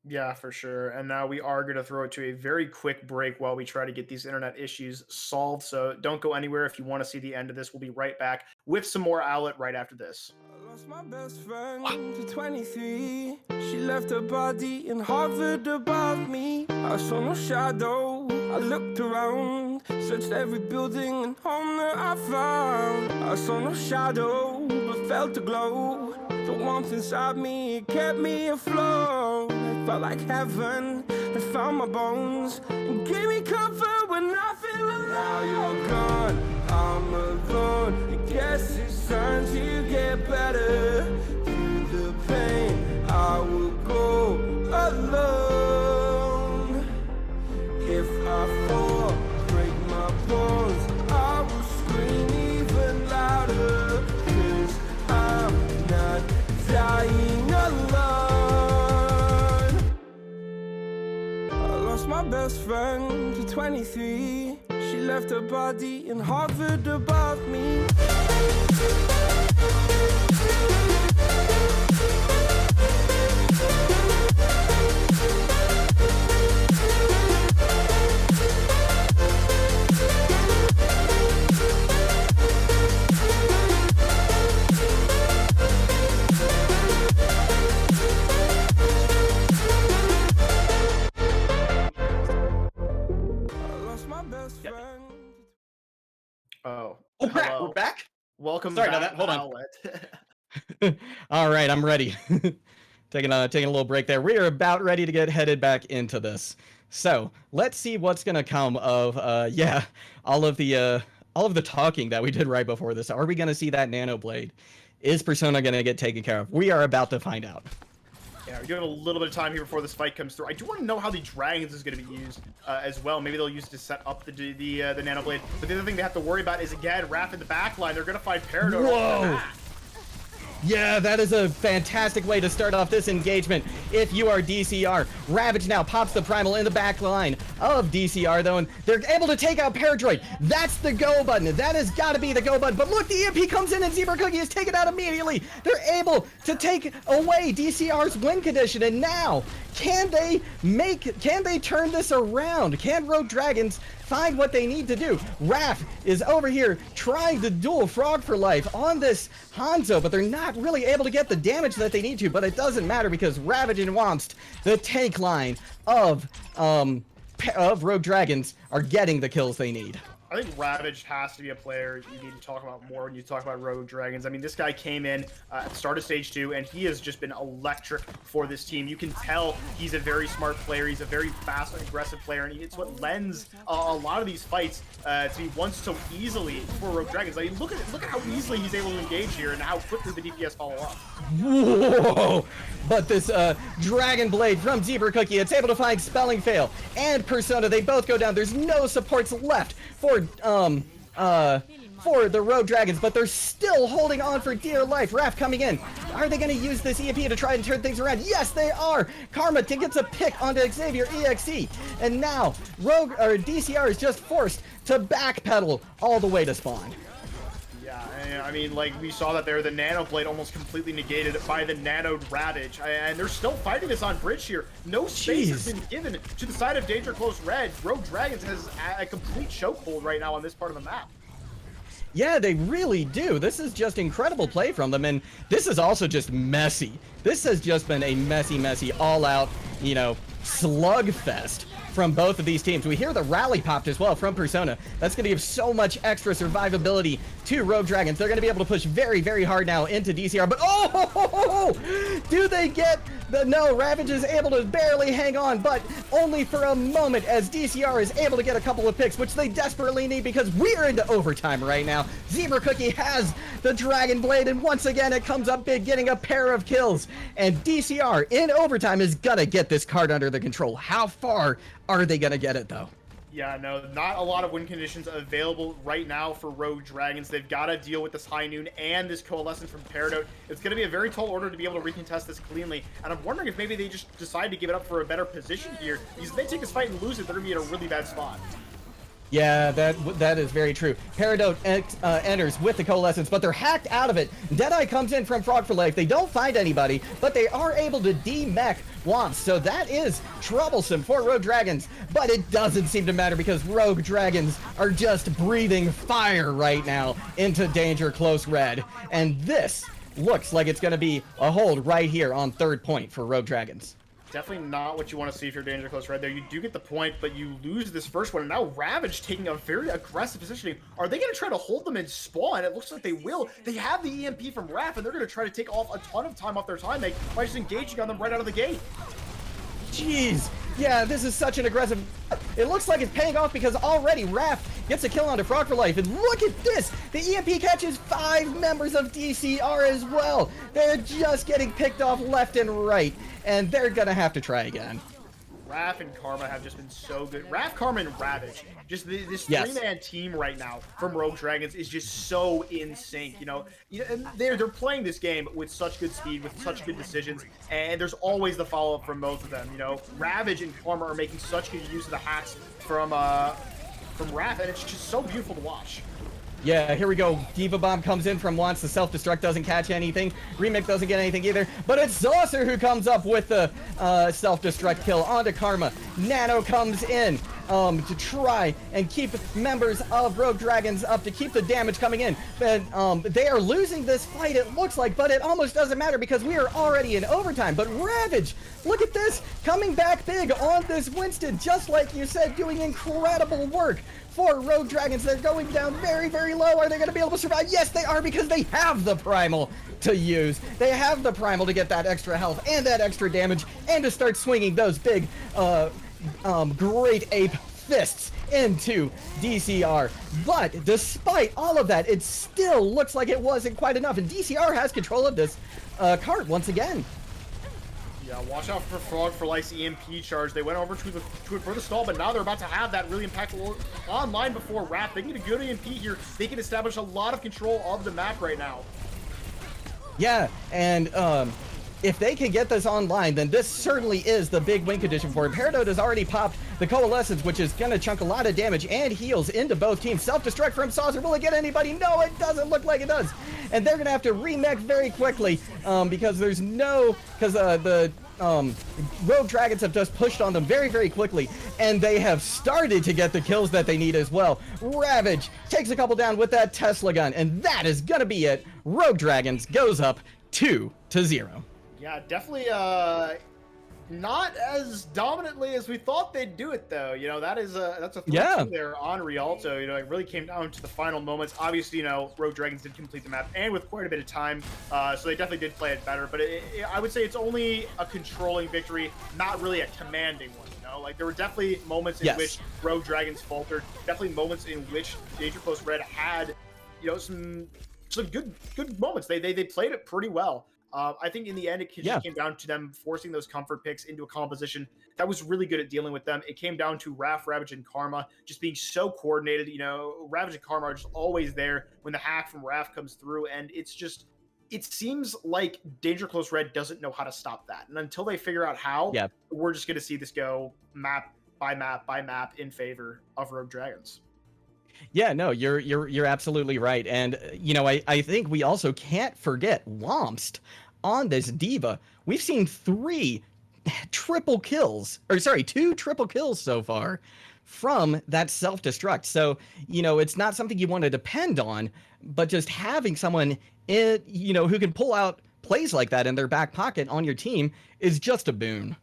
Yeah, for sure. And now we are going to throw it to a very quick break while we try to get these internet issues solved. So don't go anywhere if you want to see the end of this. We'll be right back with some more Owlet right after this. I lost my best friend to 23. She left her body and hovered above me. I saw no shadow. I looked around, searched every building and home that I found. I saw no shadow, but felt a glow. The warmth inside me, it kept me afloat. It felt like heaven had found my bones and gave me comfort when I feel alone. Now you're gone, I'm alone. I guess it's time to get better. Through the pain, I will go alone. If I fall, break my bones, I will scream even louder. 'Cause I'm not dying alone. I lost my best friend to 23. She left her body and hovered above me. Oh, crap, we're back? Welcome Sorry, back, hold on. Owlet. All right, I'm ready. taking a little break there. We are about ready to get headed back into this. So let's see what's gonna come of all of the talking that we did right before this. Are we gonna see that nano blade? Is Persona gonna get taken care of? We are about to find out. Yeah, we do have a little bit of time here before this fight comes through. I do want to know how the Dragons is going to be used as well. Maybe they'll use it to set up the Nano Blade. But the other thing they have to worry about is, again, Raph in the back line. They're going to find Peridot. Whoa! Yeah, that is a fantastic way to start off this engagement if you are DCR. Ravage now pops the Primal in the back line of DCR, though, and they're able to take out Paradroid. That's the go button. That has got to be the go button. But look, the EMP comes in and Zebra Cookie is taken out immediately. They're able to take away DCR's win condition, and now can they turn this around? Can Rogue Dragons find what they need to do? Raph is over here trying to duel Frog for Life on this Hanzo, but they're not really able to get the damage that they need to, but it doesn't matter because Ravage and Wamst, the tank line of Rogue Dragons, are getting the kills they need. I think Ravage has to be a player you need to talk about more when you talk about Rogue Dragons. I mean, this guy came in at the start of Stage 2, and he has just been electric for this team. You can tell he's a very smart player. He's a very fast and aggressive player, and it's what lends a lot of these fights to be won so easily for Rogue Dragons. I mean, look at how easily he's able to engage here and how quickly the DPS follow up. Whoa! But this Dragon Blade from Zebra Cookie, it's able to find Spelling Fail and Persona. They both go down. There's no supports left for the Rogue Dragons, but they're still holding on for dear life. Raph coming in. Are they going to use this EMP to try and turn things around? Yes, they are. Karma gets a pick onto Xavier EXE, and now DCR is just forced to backpedal all the way to spawn. Yeah, I mean, like, we saw that there, the Nano Blade almost completely negated by the Nanoed Ravage, and they're still fighting this on bridge here. No space has been given to the side of Danger Close Red. Rogue Dragons has a complete chokehold right now on this part of the map. Yeah, they really do. This is just incredible play from them, and this is also just messy. This has just been a messy, all-out, slugfest from both of these teams. We hear the rally popped as well from Persona. That's going to give so much extra survivability to Rogue Dragons. They're going to be able to push very, very hard now into DCR, but do they get the no? Ravage is able to barely hang on, but only for a moment as DCR is able to get a couple of picks, which they desperately need because we're into overtime right now. Zebra Cookie has the Dragon Blade, and once again it comes up big, getting a pair of kills, and DCR in overtime is gonna get this card under the control. How far are they gonna get it though? Yeah, no, not a lot of win conditions available right now for Rogue Dragons. They've got to deal with this High Noon and this Coalescence from Peridot. It's going to be a very tall order to be able to recontest this cleanly, and I'm wondering if maybe they just decide to give it up for a better position here, because if they take this fight and lose it, they're going to be in a really bad spot. Yeah, that is very true. Peridot enters with the Coalescence, but they're hacked out of it. Deadeye comes in from Frog for Life. They don't find anybody, but they are able to de-mech Wamps, so that is troublesome for Rogue Dragons, but it doesn't seem to matter because Rogue Dragons are just breathing fire right now into Danger Close Red, and this looks like it's going to be a hold right here on third point for Rogue Dragons. Definitely not what you want to see if you're Danger Close Red there. You do get the point, but you lose this first one. And now Ravage taking a very aggressive positioning. Are they going to try to hold them in spawn? It looks like they will. They have the EMP from Raph, and they're going to try to take off a ton of time off their time make by just engaging on them right out of the gate. Jeez. Yeah, this is such an aggressive... It looks like it's paying off because already Raph gets a kill onto Frog for Life. And look at this! The EMP catches 5 members of DCR as well. They're just getting picked off left and right. And they're gonna have to try again. Raph and Karma have just been so good. Raph, Karma, and Ravage. Just this three-man team right now from Rogue Dragons is just so in sync. And they're playing this game with such good speed, with such good decisions, and there's always the follow-up from both of them. Ravage and Karma are making such good use of the hacks from Raph, and it's just so beautiful to watch. Yeah, here we go. Diva Bomb comes in from once. The self-destruct doesn't catch anything. Remix doesn't get anything either. But it's Saucer who comes up with the self-destruct kill onto Karma. Nano comes in to try and keep members of Rogue Dragons up, to keep the damage coming in. But they are losing this fight, it looks like, but it almost doesn't matter because we are already in overtime. But Ravage, look at this, coming back big on this Winston, just like you said, doing incredible work for Rogue Dragons. They're going down very, very low. Are they going to be able to survive? Yes, they are, because they have the Primal to use. They have the Primal to get that extra health and that extra damage and to start swinging those big, great ape fists into DCR. But despite all of that, it still looks like it wasn't quite enough, and DCR has control of this cart once again. Yeah, watch out for Frog for Life's EMP charge. They went over to it for the stall, but now they're about to have that really impactful online before Raph. They can get a good EMP here. They can establish a lot of control of the map right now. Yeah, and if they can get this online, then this certainly is the big win condition for it. Peridot has already popped the Coalescence, which is going to chunk a lot of damage and heals into both teams. Self-destruct from Saucer. Will it get anybody? No, it doesn't look like it does. And they're going to have to remech very quickly because there's no... Because the Rogue Dragons have just pushed on them very, very quickly, and they have started to get the kills that they need as well. Ravage takes a couple down with that Tesla gun, and that is going to be it. Rogue Dragons goes up 2-0. Yeah, definitely not as dominantly as we thought they'd do it, though. You know, that's a 3-2 there on Rialto. You know, it really came down to the final moments. Obviously, you know, Rogue Dragons did complete the map and with quite a bit of time, so they definitely did play it better. But I would say it's only a controlling victory, not really a commanding one. You know, like there were definitely moments in which Rogue Dragons faltered. Definitely moments in which Danger Close Red had, you know, some good moments. They played it pretty well. I think in the end, it just came down to them forcing those comfort picks into a composition that was really good at dealing with them. It came down to Raph, Ravage, and Karma just being so coordinated. You know, Ravage and Karma are just always there when the hack from Raph comes through, and it's just, it seems like Danger Close Red doesn't know how to stop that. And until they figure out how, we're just going to see this go map by map by map in favor of Rogue Dragons. Yeah, no, you're absolutely right. And, you know, I think we also can't forget Womst on this Diva. We've seen 2 triple kills so far from that self-destruct. So, you know, it's not something you want to depend on, but just having someone, you know, who can pull out plays like that in their back pocket on your team is just a boon.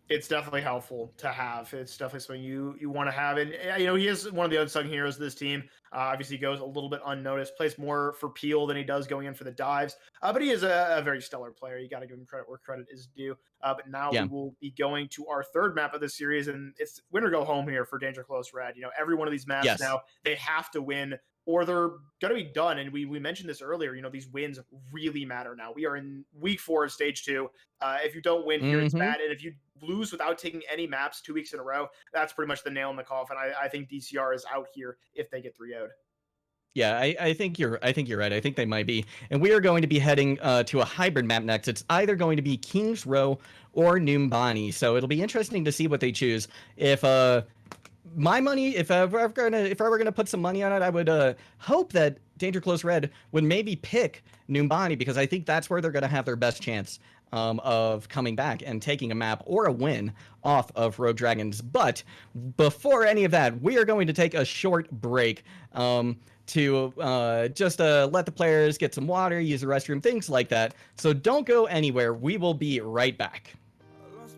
It's definitely helpful to have. It's definitely something you want to have. And, you know, he is one of the unsung heroes of this team. Obviously, he goes a little bit unnoticed, plays more for Peel than he does going in for the dives. But he is a very stellar player. You got to give him credit where credit is due. But now we will be going to our third map of this series, and it's win or go home here for Danger Close Red. You know, every one of these maps now, they have to win or they're going to be done. And we mentioned this earlier, you know, these wins really matter now. We are in week 4 of stage 2. If you don't win here, it's bad. And if you lose without taking any maps 2 weeks in a row, that's pretty much the nail in the coffin. I think DCR is out here if they get 3-0'd. Yeah, I think you're right. I think they might be. And we are going to be heading to a hybrid map next. It's either going to be Kings Row or Numbani. So it'll be interesting to see what they choose. If my money, if I were gonna put some money on it, I would hope that Danger Close Red would maybe pick Numbani, because I think that's where they're gonna have their best chance of coming back and taking a map or a win off of Rogue Dragons. But before any of that, we are going to take a short break to just let the players get some water, use the restroom, things like that. So don't go anywhere. We will be right back.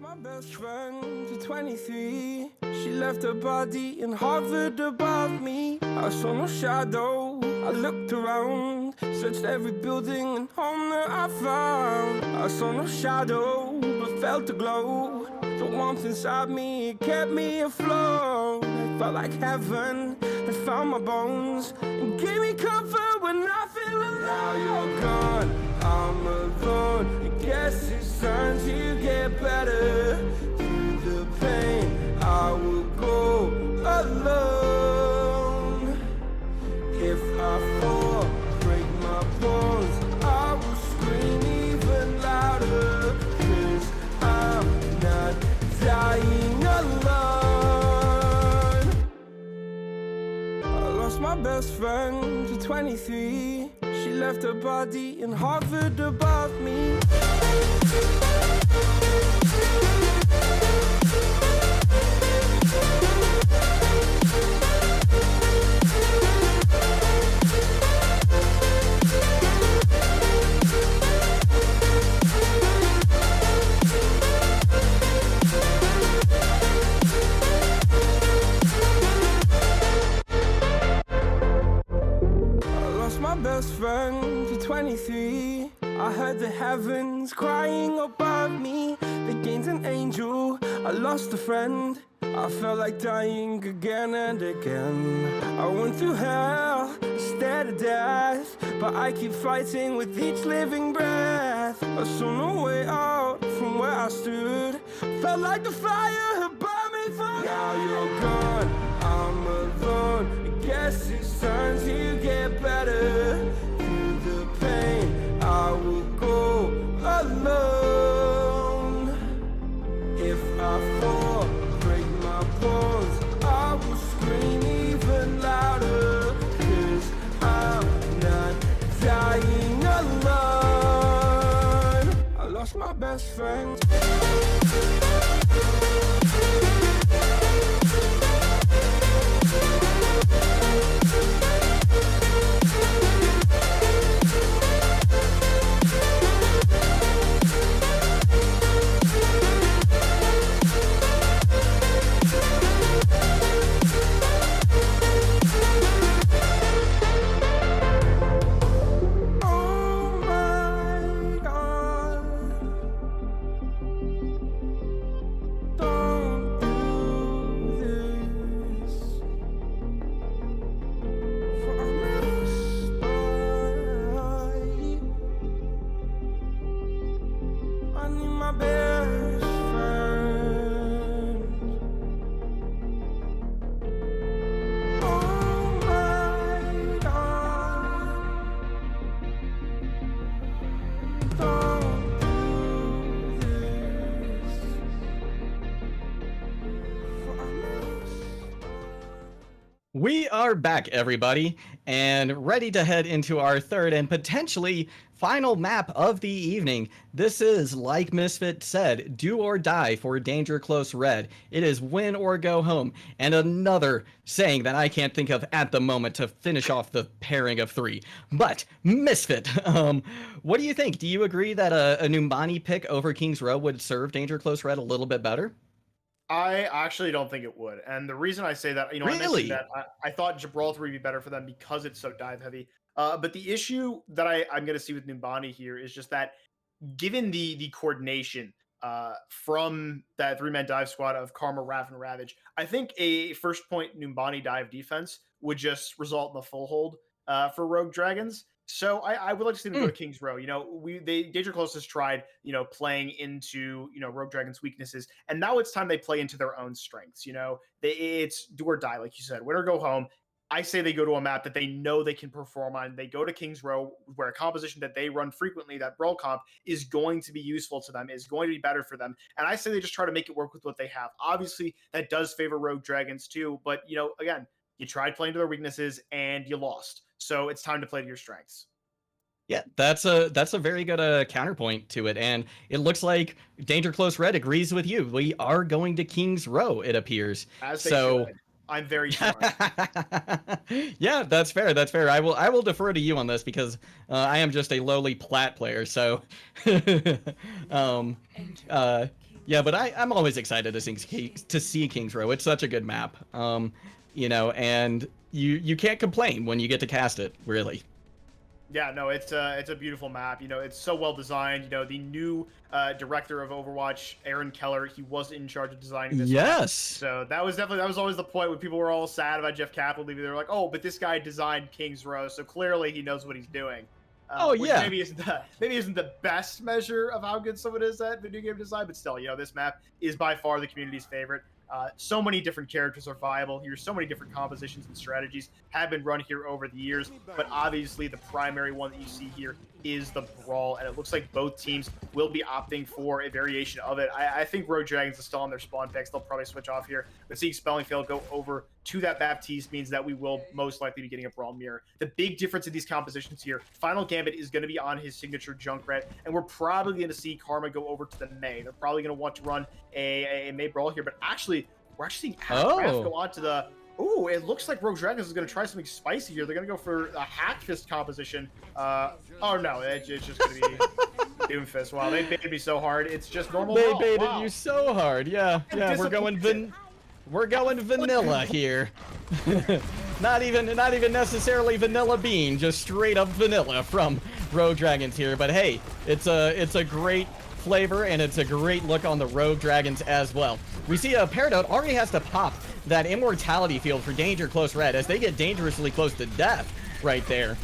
My best friend to 23. She left her body and hovered above me. I saw no shadow. I looked around, searched every building and home that I found. I saw no shadow, but felt the glow. The warmth inside me, it kept me afloat. It felt like heaven had found my bones and gave me comfort when I feel alone. Now you're gone, I'm alone. I guess it's time to get better. Through the pain, I will go alone. If I fall, break my bones, I will scream even louder. 'Cause I'm not dying alone. I lost my best friend to 23. She left her body and hovered above me. My best friend to 23. I heard the heavens crying above me. The gain's an angel, I lost a friend. I felt like dying again and again. I went through hell, stared at death, but I keep fighting with each living breath. I saw no way out from where I stood. Felt like the fire had burned me through. Now you're gone, I'm alone. I guess it's time to get better. Through the pain, I will go We are back, everybody, and ready to head into our third and potentially final map of the evening. This is, like Misfit said, do or die for Danger Close Red. It is win or go home. And another saying that I can't think of at the moment to finish off the pairing of three. But, Misfit, what do you think? Do you agree that a Numbani pick over King's Row would serve Danger Close Red a little bit better? I actually don't think it would. And the reason I say that, I mentioned Really? that I thought Gibraltar would be better for them because it's so dive heavy. But the issue that I'm going to see with Numbani here is just that given the coordination from that three-man dive squad of Karma, Rav, and Ravage, I think a first point Numbani dive defense would just result in the full hold for Rogue Dragons. So I would like to see them go to King's Row. Danger Close has tried, playing into, Rogue Dragon's weaknesses, and now it's time they play into their own strengths. It's do or die, like you said, win or go home. I say they go to a map that they know they can perform on. They go to King's Row, where a composition that they run frequently, that Brawl comp, is going to be useful to them, is going to be better for them. And I say they just try to make it work with what they have. Obviously, that does favor Rogue Dragons too, but again, you tried playing to their weaknesses and you lost. So it's time to play to your strengths. Yeah, that's a very good counterpoint to it, and it looks like Danger Close Red agrees with you. We are going to King's Row, it appears. As they should. I'm very smart. Yeah, that's fair. That's fair. I will defer to you on this because I am just a lowly plat player. So, yeah, but I'm always excited to see King's Row. It's such a good map. And you can't complain when you get to cast it, really. Yeah, no, it's a beautiful map. It's so well designed. The new director of Overwatch, Aaron Keller, he was in charge of designing this. Yes. Map. So that was always the point when people were all sad about Jeff Kaplan leaving. They were like, oh, but this guy designed King's Row, so clearly he knows what he's doing. Yeah. Maybe isn't the best measure of how good someone is at video game design, but still, this map is by far the community's favorite. So many different characters are viable here. So many different compositions and strategies have been run here over the years. But obviously, the primary one that you see here is the Brawl. And it looks like both teams will be opting for a variation of it. I think Rogue Dragons is still on their spawn picks. They'll probably switch off here. But seeing Spelling Fail go over to that Baptiste means that we will most likely be getting a Brawl mirror. The big difference in these compositions here, Final Gambit is going to be on his signature Junkrat. And we're probably going to see Karma go over to the Mei. They're probably going to want to run a Mei Brawl here. But actually, we're actually seeing Raph go on to the... Ooh, it looks like Rogue Dragons is going to try something spicy here. They're going to go for a Hackfist composition. Oh, no, it's just going to be Doomfist. Wow, they baited me so hard. It's just normal. They baited you so hard. Yeah, we're going vanilla here. not even necessarily vanilla bean, just straight up vanilla from Rogue Dragons here. But hey, it's a great flavor, and it's a great look on the Rogue Dragons as well. We see Peridot already has to pop that immortality field for Danger Close Red as they get dangerously close to death right there.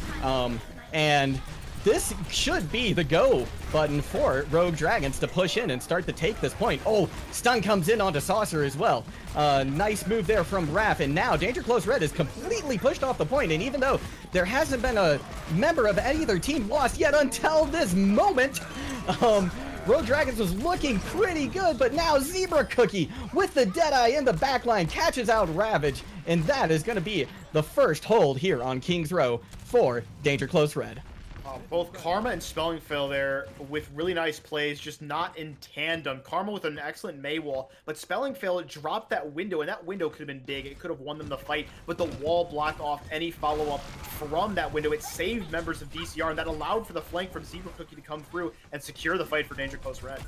And this should be the go button for Rogue Dragons to push in and start to take this point. Oh, stun comes in onto Saucer as well. Nice move there from Raph, and now Danger Close Red is completely pushed off the point, and even though there hasn't been a member of either team lost yet until this moment, Rogue Dragons was looking pretty good, but now Zebra Cookie with the Deadeye in the backline catches out Ravage, and that is going to be the first hold here on King's Row for Danger Close Red. Both Karma and Spelling Fail there with really nice plays, just not in tandem. Karma with an excellent Mei wall, but Spelling Fail dropped that window, and that window could have been big. It could have won them the fight, but the wall blocked off any follow-up from that window. It saved members of DCR, and that allowed for the flank from Zebra Cookie to come through and secure the fight for Danger Close Red.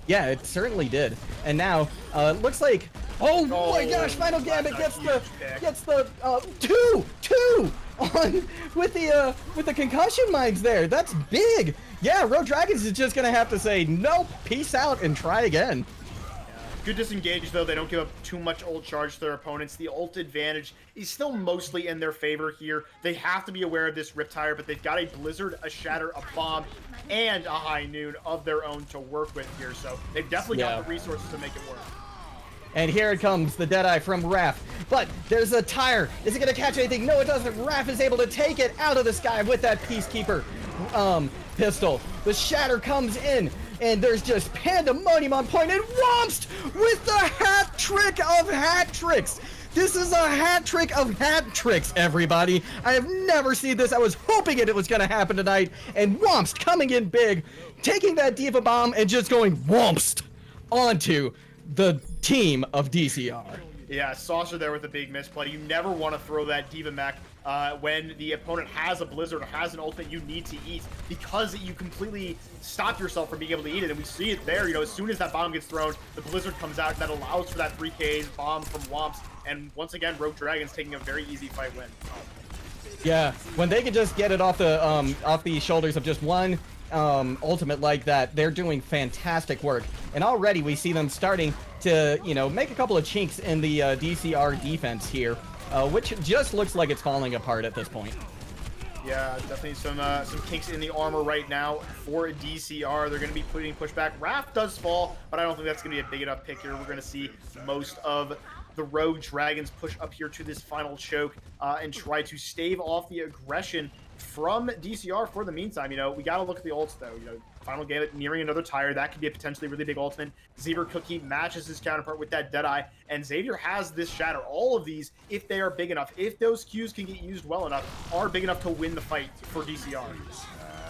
Yeah, it certainly did. And now, it looks like, oh my gosh, Final Gambit gets the two on with the concussion mines there. That's big. Yeah, Rogue Dragons is just gonna have to say nope, peace out, and try again. Good disengage, though. They don't give up too much ult charge to their opponents. The ult advantage is still mostly in their favor here. They have to be aware of this Riptire, but they've got a Blizzard, a Shatter, a Bomb, and a High Noon of their own to work with here. So they've definitely got the resources to make it work. And here it comes, the Deadeye from Raph. But there's a tire. Is it going to catch anything? No, it doesn't. Raph is able to take it out of the sky with that Peacekeeper pistol. The Shatter comes in, and there's just pandemonium on point, and Womst with the hat trick of hat tricks. This is a hat trick of hat tricks, everybody. I have never seen this. I was hoping it was going to happen tonight. And Womst coming in big, taking that Diva Bomb and just going Womst onto the team of DCR. Yeah, Saucer there with a big misplay. You never want to throw that Diva Mech when the opponent has a Blizzard or has an ultimate you need to eat, because you completely stop yourself from being able to eat it. And we see it there, you know, as soon as that bomb gets thrown, the Blizzard comes out, and that allows for that 3K bomb from Womps. And once again, Rogue Dragon's taking a very easy fight win. Yeah, when they can just get it off the shoulders of just one ultimate like that, they're doing fantastic work. And already we see them starting to, you know, make a couple of chinks in the DCR defense here, which just looks like it's falling apart at this point. Yeah, definitely some kinks in the armor right now for DCR. They're going to be putting pushback. Raph does fall, but I don't think that's going to be a big enough pick here. We're going to see most of the Rogue Dragons push up here to this final choke and try to stave off the aggression from DCR for the meantime. You know, we got to look at the ults, though. You know, Final Gambit nearing another tire. That could be a potentially really big ultimate. Xavier Cookie matches his counterpart with that Deadeye, and Xavier has this Shatter. All of these, if they are big enough, if those Qs can get used well enough, are big enough to win the fight for DCR.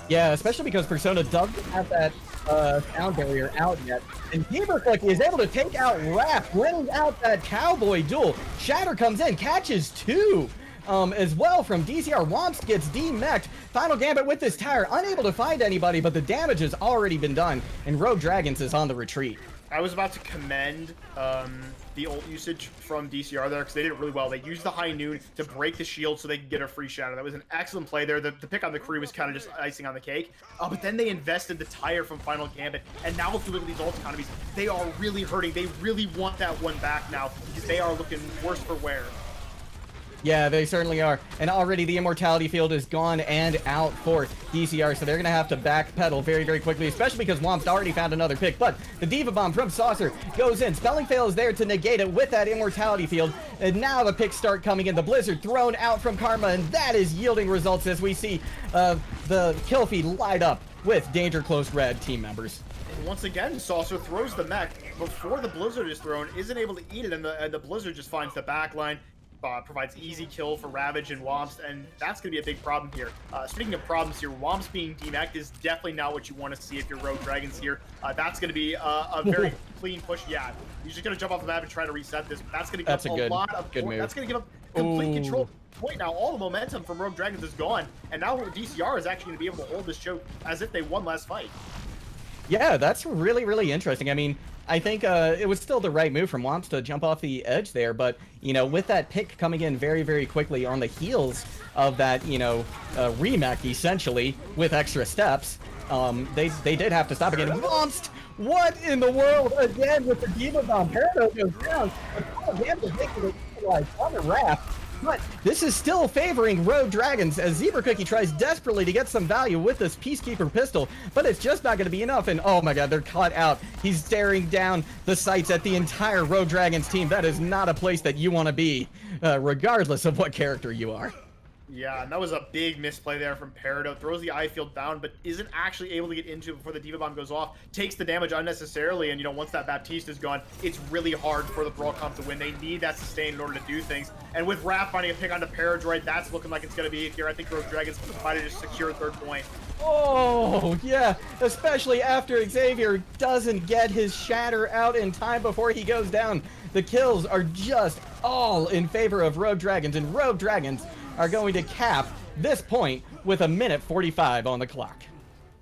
Yeah, especially because Persona doesn't have that sound barrier out yet. And Xavier Cookie is able to take out Raph, winning out that Cowboy duel. Shatter comes in, catches two. As well from DCR. Womps gets demeched. Final Gambit with this tower, unable to find anybody, but the damage has already been done, and Rogue Dragons is on the retreat. I was about to commend the ult usage from DCR there, because they did it really well. They used the High Noon to break the shield so they could get a free shadow. That was an excellent play there. The pick on the Kree was kind of just icing on the cake. But then they invested the tire from Final Gambit, and now if you look at these ult economies, they are really hurting. They really want that one back now, because they are looking worse for wear. Yeah, they certainly are. And already the Immortality Field is gone and out for DCR, so they're going to have to backpedal very, very quickly, especially because Womps already found another pick. But the Diva Bomb from Saucer goes in. Spelling Fail is there to negate it with that Immortality Field. And now the picks start coming in. The Blizzard thrown out from Karma, and that is yielding results as we see the kill feed light up with Danger Close Red team members. Once again, Saucer throws the mech before the Blizzard is thrown, isn't able to eat it, and the Blizzard just finds the backline. Provides easy kill for Ravage and Womps, and that's going to be a big problem here. Speaking of problems here, Womps being demeched is definitely not what you want to see if you're Rogue Dragons here. That's going to be a very clean push. Yeah, you're just going to jump off the map and try to reset this. That's going to give up a lot of points. That's going to give up complete control. Point now, all the momentum from Rogue Dragons is gone, and now DCR is actually going to be able to hold this choke as if they won last fight. Yeah, that's really, really interesting. I mean, I think it was still the right move from Womps to jump off the edge there, but, you know, with that pick coming in very, very quickly on the heels of that, you know, remake, essentially, with extra steps, they did have to stop again. Womps, what in the world? Again, with the Diva Bomb, Paradox goes down, and again, the victory on the raft. But this is still favoring Rogue Dragons as Zebra Cookie tries desperately to get some value with this Peacekeeper pistol, but it's just not going to be enough. And oh my god, they're caught out. He's staring down the sights at the entire Rogue Dragons team. That is not a place that you want to be, regardless of what character you are. Yeah, and that was a big misplay there from Peridot. Throws the eye field down, but isn't actually able to get into it before the Diva Bomb goes off. Takes the damage unnecessarily, and, you know, once that Baptiste is gone, it's really hard for the Brawl Comp to win. They need that sustain in order to do things. And with Raph finding a pick onto Paradroid, that's looking like it's going to be it here. I think Rogue Dragons might have just secured third point. Oh, yeah, especially after Xavier doesn't get his Shatter out in time before he goes down. The kills are just all in favor of Rogue Dragons, and Rogue Dragons are going to cap this point with 1:45 on the clock.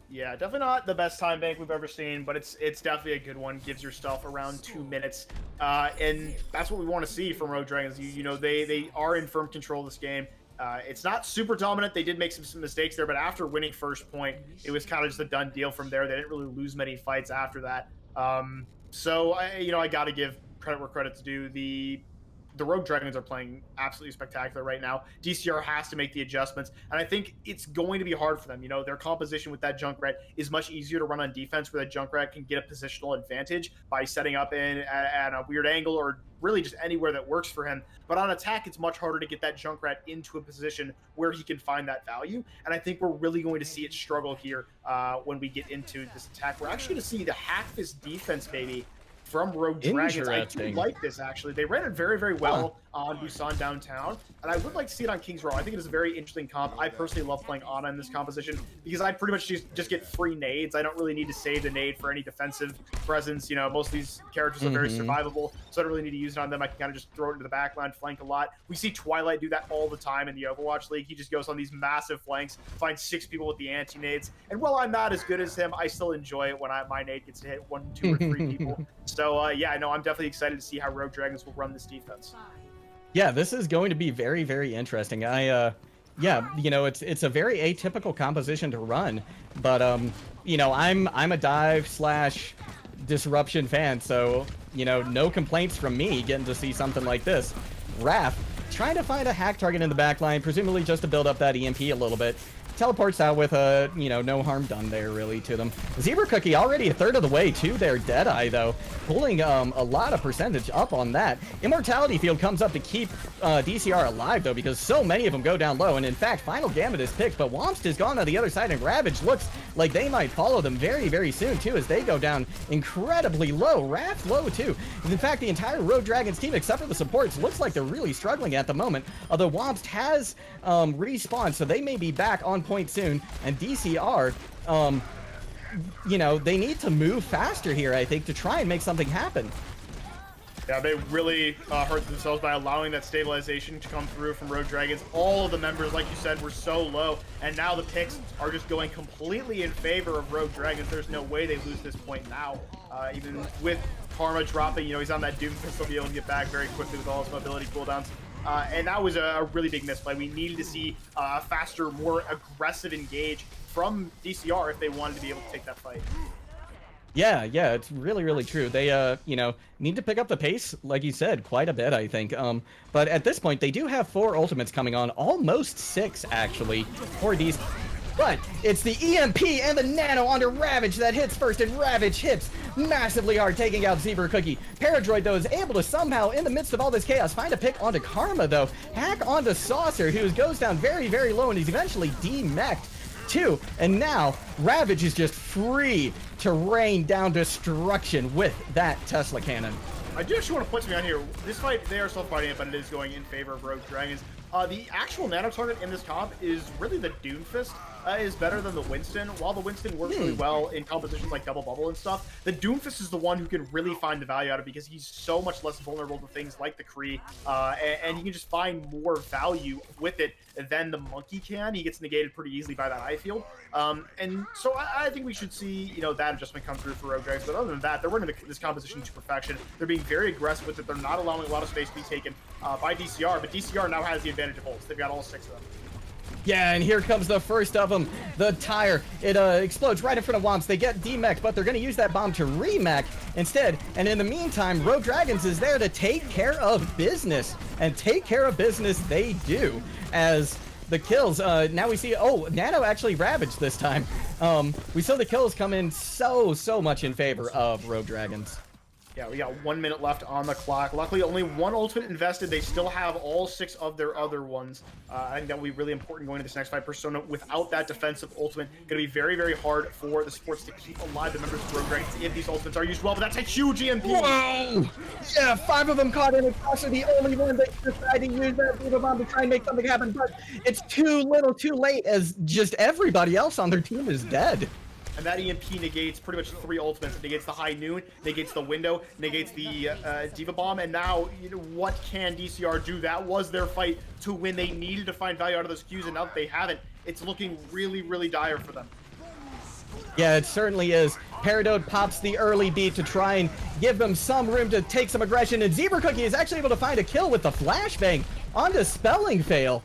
Yeah, definitely not the best time bank we've ever seen, but it's definitely a good one. Gives yourself around 2 minutes, and that's what we want to see from Rogue Dragons. You know, they are in firm control of this game. It's not super dominant. They did make some mistakes there, but after winning first point, it was kind of just a done deal from there. They didn't really lose many fights after that. So I got to give credit where credit's due. The Rogue Dragons are playing absolutely spectacular right now. DCR has to make the adjustments, and I think it's going to be hard for them. You know, their composition with that Junkrat is much easier to run on defense, where that Junkrat can get a positional advantage by setting up at a weird angle or really just anywhere that works for him. But on attack, it's much harder to get that Junkrat into a position where he can find that value, and I think we're really going to see it struggle here when we get into this attack. We're actually going to see the half-fist defense, maybe, from Rogue Dragons. I do like this, actually. They ran it very, very well on Busan downtown, and I would like to see it on Kings Row. I think it is a very interesting comp. I personally love playing Ana in this composition because I pretty much just get free nades. I don't really need to save the nade for any defensive presence. You know, most of these characters are very survivable, so I don't really need to use it on them. I can kind of just throw it into the backline, flank a lot. We see Twilight do that all the time in the Overwatch League. He just goes on these massive flanks, finds 6 people with the anti-nades, and while I'm not as good as him, I still enjoy it when my nade gets to hit 1, 2, or 3 people. So yeah, no, I'm definitely excited to see how Rogue Dragons will run this defense. Yeah, this is going to be very, very interesting. Yeah, you know, it's a very atypical composition to run, but you know, I'm a dive / disruption fan, so you know, no complaints from me getting to see something like this. Raph trying to find a hack target in the backline, presumably just to build up that EMP a little bit. Teleports out with you know, no harm done there really to them. Zebra Cookie already a third of the way to their Deadeye though, pulling a lot of percentage up on that. Immortality Field comes up to keep DCR alive though, because so many of them go down low, and in fact Final Gambit is picked, but Womst is gone on the other side, and Ravage looks like they might follow them very, very soon too, as they go down incredibly low. Raph's low too. In fact, the entire Rogue Dragons team, except for the supports, looks like they're really struggling at the moment, although Womst has respawned, so they may be back on point soon, and DCR, you know, they need to move faster here, I think, to try and make something happen. Yeah, they really hurt themselves by allowing that stabilization to come through from Rogue Dragons. All of the members, like you said, were so low, and now the picks are just going completely in favor of Rogue Dragons. There's no way they lose this point now. Even with Karma dropping, you know, he's on that Doom pistol, be able to get back very quickly with all his mobility cooldowns. And that was a really big misplay. We needed to see a faster, more aggressive engage from DCR if they wanted to be able to take that fight. Yeah, it's really, really true. They, you know, need to pick up the pace, like you said, quite a bit, I think. But at this point, they do have 4 ultimates coming on, almost 6, actually, for these. But it's the EMP and the Nano onto Ravage that hits first, and Ravage hits massively hard, taking out Zebra Cookie. Paradroid, though, is able to somehow, in the midst of all this chaos, find a pick onto Karma, though. Hack onto Saucer, who goes down very, very low, and he's eventually demech'd, too. And now, Ravage is just free to rain down destruction with that Tesla cannon. I do actually want to put something on here. This fight, they are still fighting it, but it is going in favor of Rogue Dragons. The actual nano target in this comp is really the Doomfist. Is better than the Winston. While the Winston works really well in compositions like Double Bubble and stuff, the Doomfist is the one who can really find the value out of it because he's so much less vulnerable to things like the Kree, and he can just find more value with it than the Monkey can. He gets negated pretty easily by that eye field. And so I think we should see, you know, that adjustment come through for Rogue Dragons. But other than that, they're running this composition to perfection. They're being very aggressive with it. They're not allowing a lot of space to be taken by DCR, but DCR now has the advantage of ults. They've got all 6 of them. Yeah, and here comes the first of them, the tire. It explodes right in front of Womps. They get demech, but they're going to use that bomb to remech instead. And in the meantime, Rogue Dragons is there to take care of business. And take care of business they do. As the kills, now we see, oh, Nano actually ravaged this time. We saw the kills come in so much in favor of Rogue Dragons. Yeah, we got 1 minute left on the clock. Luckily, only 1 ultimate invested. They still have all 6 of their other ones. I think that will be really important going into this next fight. Persona, without that defensive ultimate, going to be very, very hard for the supports to keep alive the members of Rogue Dragons if these ultimates are used well. But that's a huge EMP. Whoa! Yeah, 5 of them caught in it. Also, the only one that decided to use that Diva Bomb to try and make something happen. But it's too little, too late, as just everybody else on their team is dead. And that EMP negates pretty much 3 ultimates. It negates the High Noon, negates the Window, negates the Diva Bomb. And now, you know, what can DCR do? That was their fight to win. They needed to find value out of those Qs, and now that they haven't, it's looking really, really dire for them. Yeah, it certainly is. Paradode pops the early beat to try and give them some room to take some aggression, and Zebra Cookie is actually able to find a kill with the flashbang onto Spelling Fail.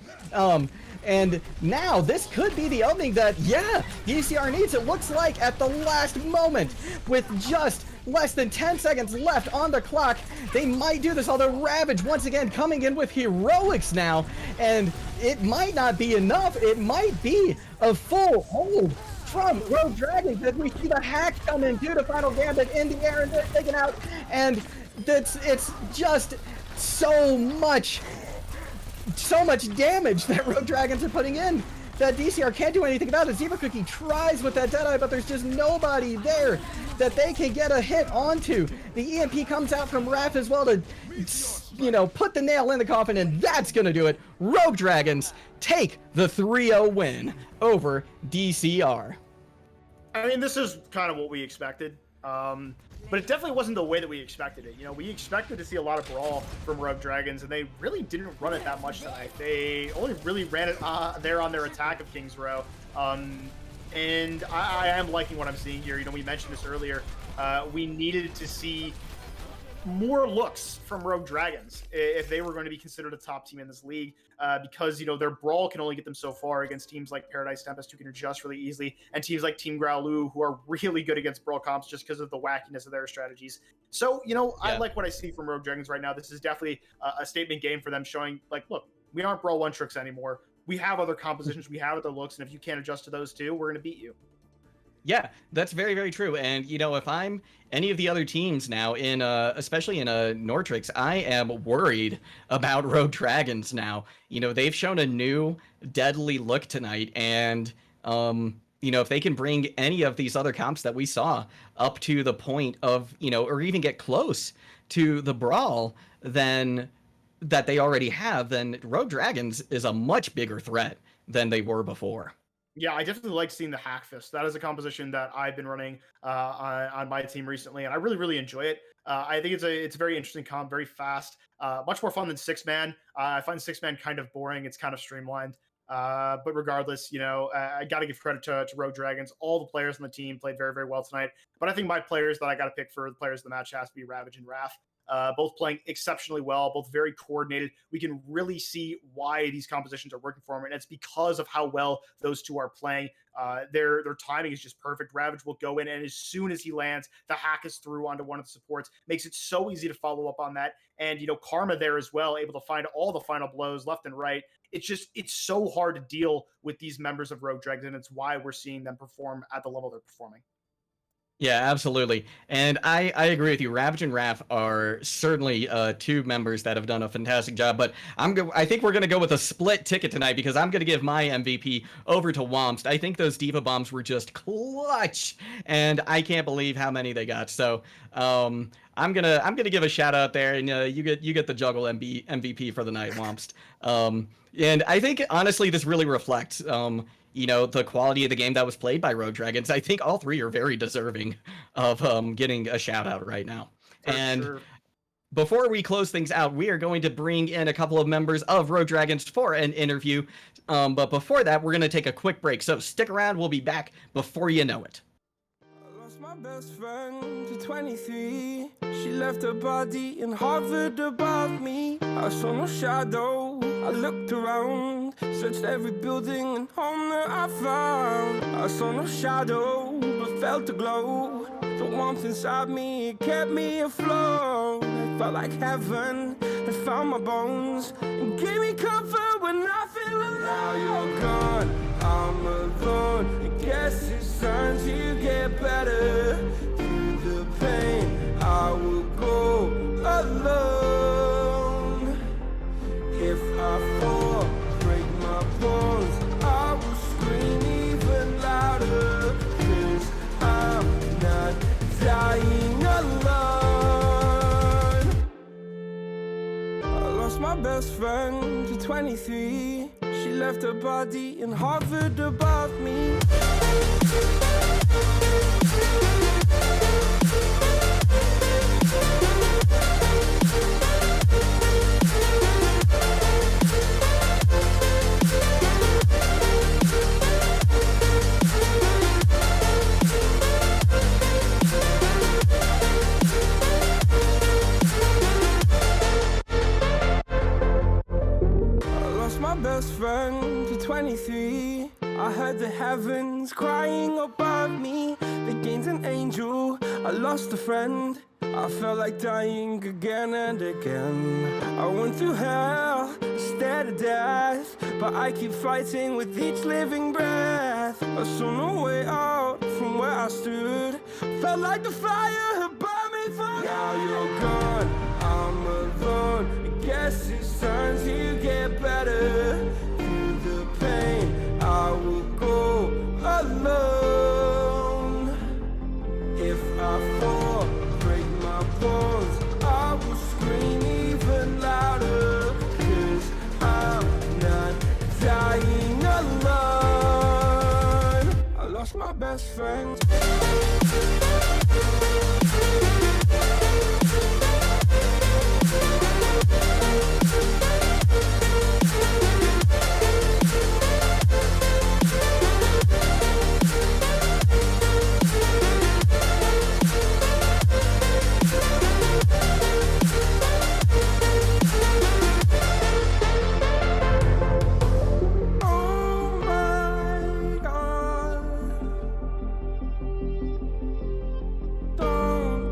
And now this could be the opening that, yeah, DCR needs. It looks like at the last moment, with just less than 10 seconds left on the clock, they might do this, although Ravage once again coming in with heroics now, and it might not be enough. It might be a full hold from Rogue Dragons as we see the hack come in due to Final Gambit in the air and they're taken out, and it's just so much damage that Rogue Dragons are putting in. that DCR can't do anything about it. Zebra Cookie tries with that Deadeye, but there's just nobody there that they can get a hit onto. The EMP comes out from Raph as well to, you know, put the nail in the coffin, and that's going to do it. Rogue Dragons take the 3-0 win over DCR. I mean, this is kind of what we expected. But it definitely wasn't the way that we expected it. You know, we expected to see a lot of brawl from Rogue Dragons, and they really didn't run it that much tonight. They only really ran it there on their attack of Kings Row. And I am liking what I'm seeing here. You know, we mentioned this earlier. We needed to see more looks from Rogue Dragons if they were going to be considered a top team in this league, because, you know, their brawl can only get them so far against teams like Paradise Tempest, who can adjust really easily, and teams like Team Growlu, who are really good against brawl comps just because of the wackiness of their strategies. So, you know, I like what I see from Rogue Dragons right now. This is definitely a statement game for them, showing, like, look, we aren't brawl one tricks anymore. We have other compositions, we have other looks, and if you can't adjust to those two, we're going to beat you. Yeah, that's very, very true. And, you know, if I'm any of the other teams now in, especially in Nortrix, I am worried about Rogue Dragons now. You know, they've shown a new deadly look tonight. And, you know, if they can bring any of these other comps that we saw up to the point of, you know, or even get close to the brawl then that they already have, then Rogue Dragons is a much bigger threat than they were before. Yeah, I definitely like seeing the Hack Fist. That is a composition that I've been running on my team recently, and I really, really enjoy it. I think it's a very interesting comp, very fast, much more fun than 6-man. I find 6-man kind of boring. It's kind of streamlined. But regardless, you know, I got to give credit to Rogue Dragons. All the players on the team played very, very well tonight. But I think my players that I got to pick for the players of the match has to be Ravage and Raph. Both playing exceptionally well, both very coordinated. We can really see why these compositions are working for them, and it's because of how well those two are playing. Their timing is just perfect. Ravage will go in, and as soon as he lands, the hack is through onto one of the supports. Makes it so easy to follow up on that. And, you know, Karma there as well, able to find all the final blows left and right. It's so hard to deal with these members of Rogue Dragons, and it's why we're seeing them perform at the level they're performing. Yeah, absolutely. And I agree with you. Ravage and Raph are certainly two members that have done a fantastic job, but I think we're going to go with a split ticket tonight because I'm going to give my MVP over to Womst. I think those Diva Bombs were just clutch, and I can't believe how many they got. So I'm gonna give a shout out there, and you get the Juggle MVP for the night, Womst. And I think honestly this really reflects you know, the quality of the game that was played by Rogue Dragons. I think all three are very deserving of getting a shout out right now. And before we close things out, we are going to bring in a couple of members of Rogue Dragons for an interview. But before that, we're going to take a quick break. So stick around. We'll be back before you know it. I lost my best friend to 23. She left her body and hovered above me. I saw no shadow. I looked around, searched every building and home that I found. I saw no shadow, but felt a glow. The warmth inside me, it kept me afloat. It felt like heaven had found my bones and gave me comfort when I feel alone. Now you're gone, I'm alone. I guess it's time to get better. Through the pain, I will go alone. If I fall, break my bones, I will scream even louder. 'Cause I'm not dying alone. I lost my best friend to 23. She left her body and hovered above me. Best friend to 23. I heard the heavens crying above me. They gained an angel, I lost a friend. I felt like dying again and again. I went through hell, stared at death, but I keep fighting with each living breath. I saw no way out from where I stood. Felt like the fire had burned me for. Now you're gone, I'm alone. I guess it's time to get better. Through the pain, I lost my best friend. Oh my God,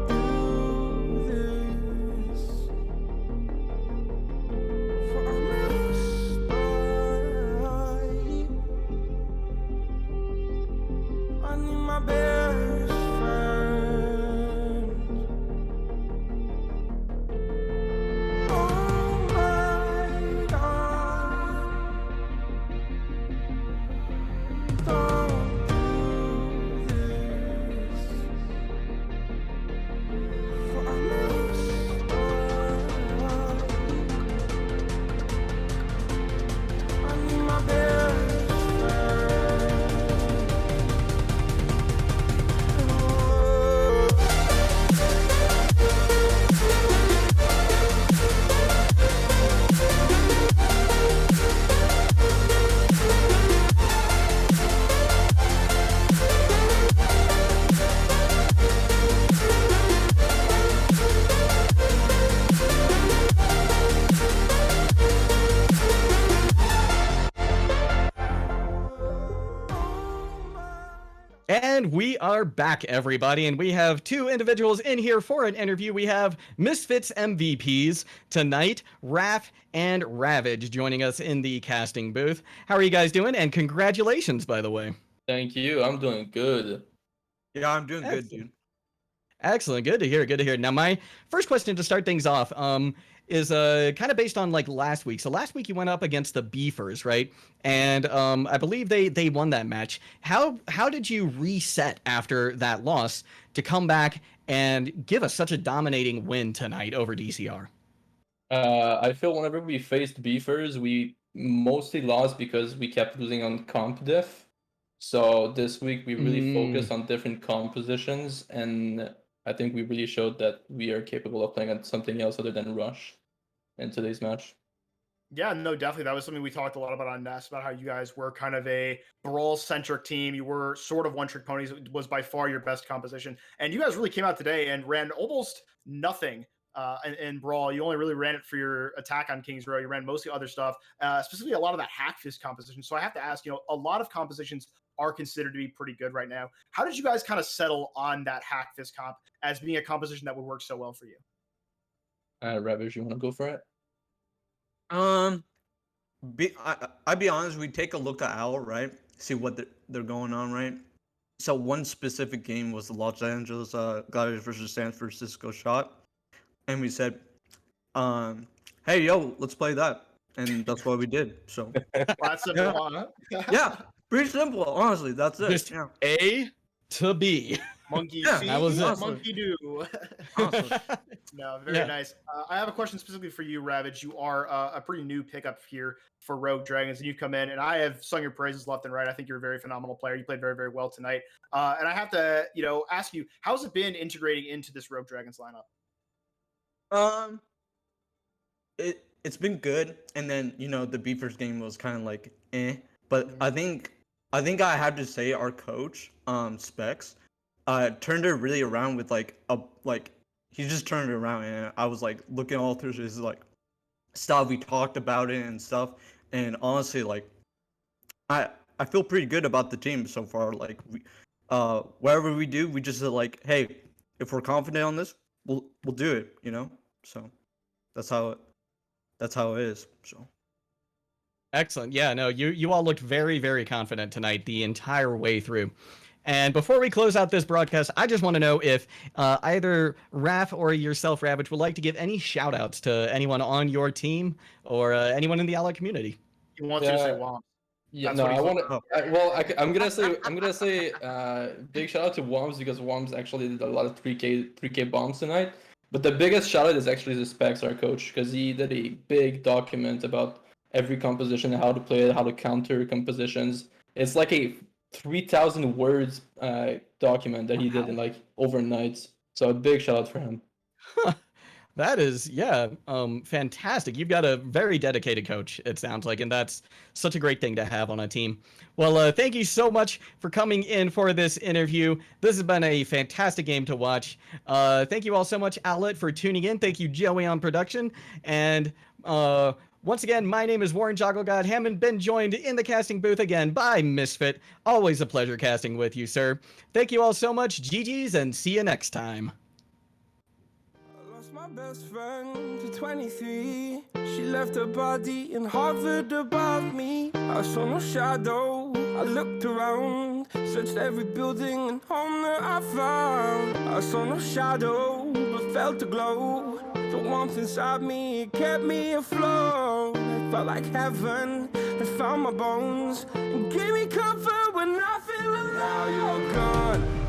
don't do this, for I missed I need my best friend. Oh my God, don't do this, for I missed I need my best friend. And we are back, everybody, and we have two individuals in here for an interview. We have Misfits MVPs tonight, Raph and Ravage, joining us in the casting booth. How are you guys doing? And congratulations, by the way. Thank you. I'm doing good. Yeah, I'm doing good, Excellent. dude. Excellent. Good to hear. Good to hear. Now, my first question to start things off is kind of based on like last week. So last week you went up against the Beefers, right? And I believe they won that match. How did you reset after that loss to come back and give us such a dominating win tonight over DCR? I feel whenever we faced Beefers, we mostly lost because we kept losing on comp diff. So this week we really focused on different compositions, and I think we really showed that we are capable of playing on something else other than Rush in today's match. Yeah, no, definitely. That was something we talked a lot about on Nest, about how you guys were kind of a brawl-centric team. You were sort of one-trick ponies. It was by far your best composition. And you guys really came out today and ran almost nothing in Brawl. You only really ran it for your attack on Kings Row. You ran mostly other stuff, specifically a lot of that hack fist composition. So I have to ask, a lot of compositions are considered to be pretty good right now. How did you guys kind of settle on that hack fist comp as being a composition that would work so well for you? Ravage, you want to go for it? I'd be honest, we take a look at Owl, right? See what they're going on, right? So one specific game was the Los Angeles Gladiators versus San Francisco Shot. And we said, hey, yo, let's play that. And that's what we did. So That's simple, huh? yeah, pretty simple, honestly. That's it. Just Yeah. A to B. Monkey Yeah, see, that was it. monkey do. Awesome. No, very nice. I have a question specifically for you, Ravage. You are a pretty new pickup here for Rogue Dragons, and you've come in, and I have sung your praises left and right. I think you're a very phenomenal player. You played very, very well tonight. And I have to, ask you, how's it been integrating into this Rogue Dragons lineup? It's been good, and then the Beefers game was kind of like but I think I have to say our coach Specs turned it really around with he just turned it around, and I was like looking all through his stuff. We talked about it and stuff, and honestly, I feel pretty good about the team so far. Like whatever we do, we just hey, if we're confident on this, we'll do it. So that's how it is. So Excellent. Yeah, no, you all looked very, very confident tonight the entire way through. And before we close out this broadcast, I just want to know if either Raph or yourself, Ravage, would like to give any shout outs to anyone on your team or anyone in the Ally community. He wants you to say wow. Yeah, That's no, what I he's want to. I'm gonna say big shout out to Worms, because Worms actually did a lot of 3K bombs tonight. But the biggest shout out is actually the Specs, our coach, because he did a big document about every composition, how to play it, how to counter compositions. It's like a 3,000 words document that he did in like overnight. So a big shout out for him. That is, yeah, fantastic. You've got a very dedicated coach, it sounds like, and that's such a great thing to have on a team. Well, thank you so much for coming in for this interview. This has been a fantastic game to watch. Thank you all so much, Owlet, for tuning in. Thank you, Joey, on production. And once again, my name is Warren Jogglegod Hammond, been joined in the casting booth again by Misfit. Always a pleasure casting with you, sir. Thank you all so much, GG's, and see you next time. My best friend to 23. She left her body and hovered above me. I saw no shadow. I looked around, searched every building and home that I found. I saw no shadow, but felt a glow. The warmth inside me, it kept me afloat. It felt like heaven had found my bones and gave me comfort when I feel alone. Now you're gone.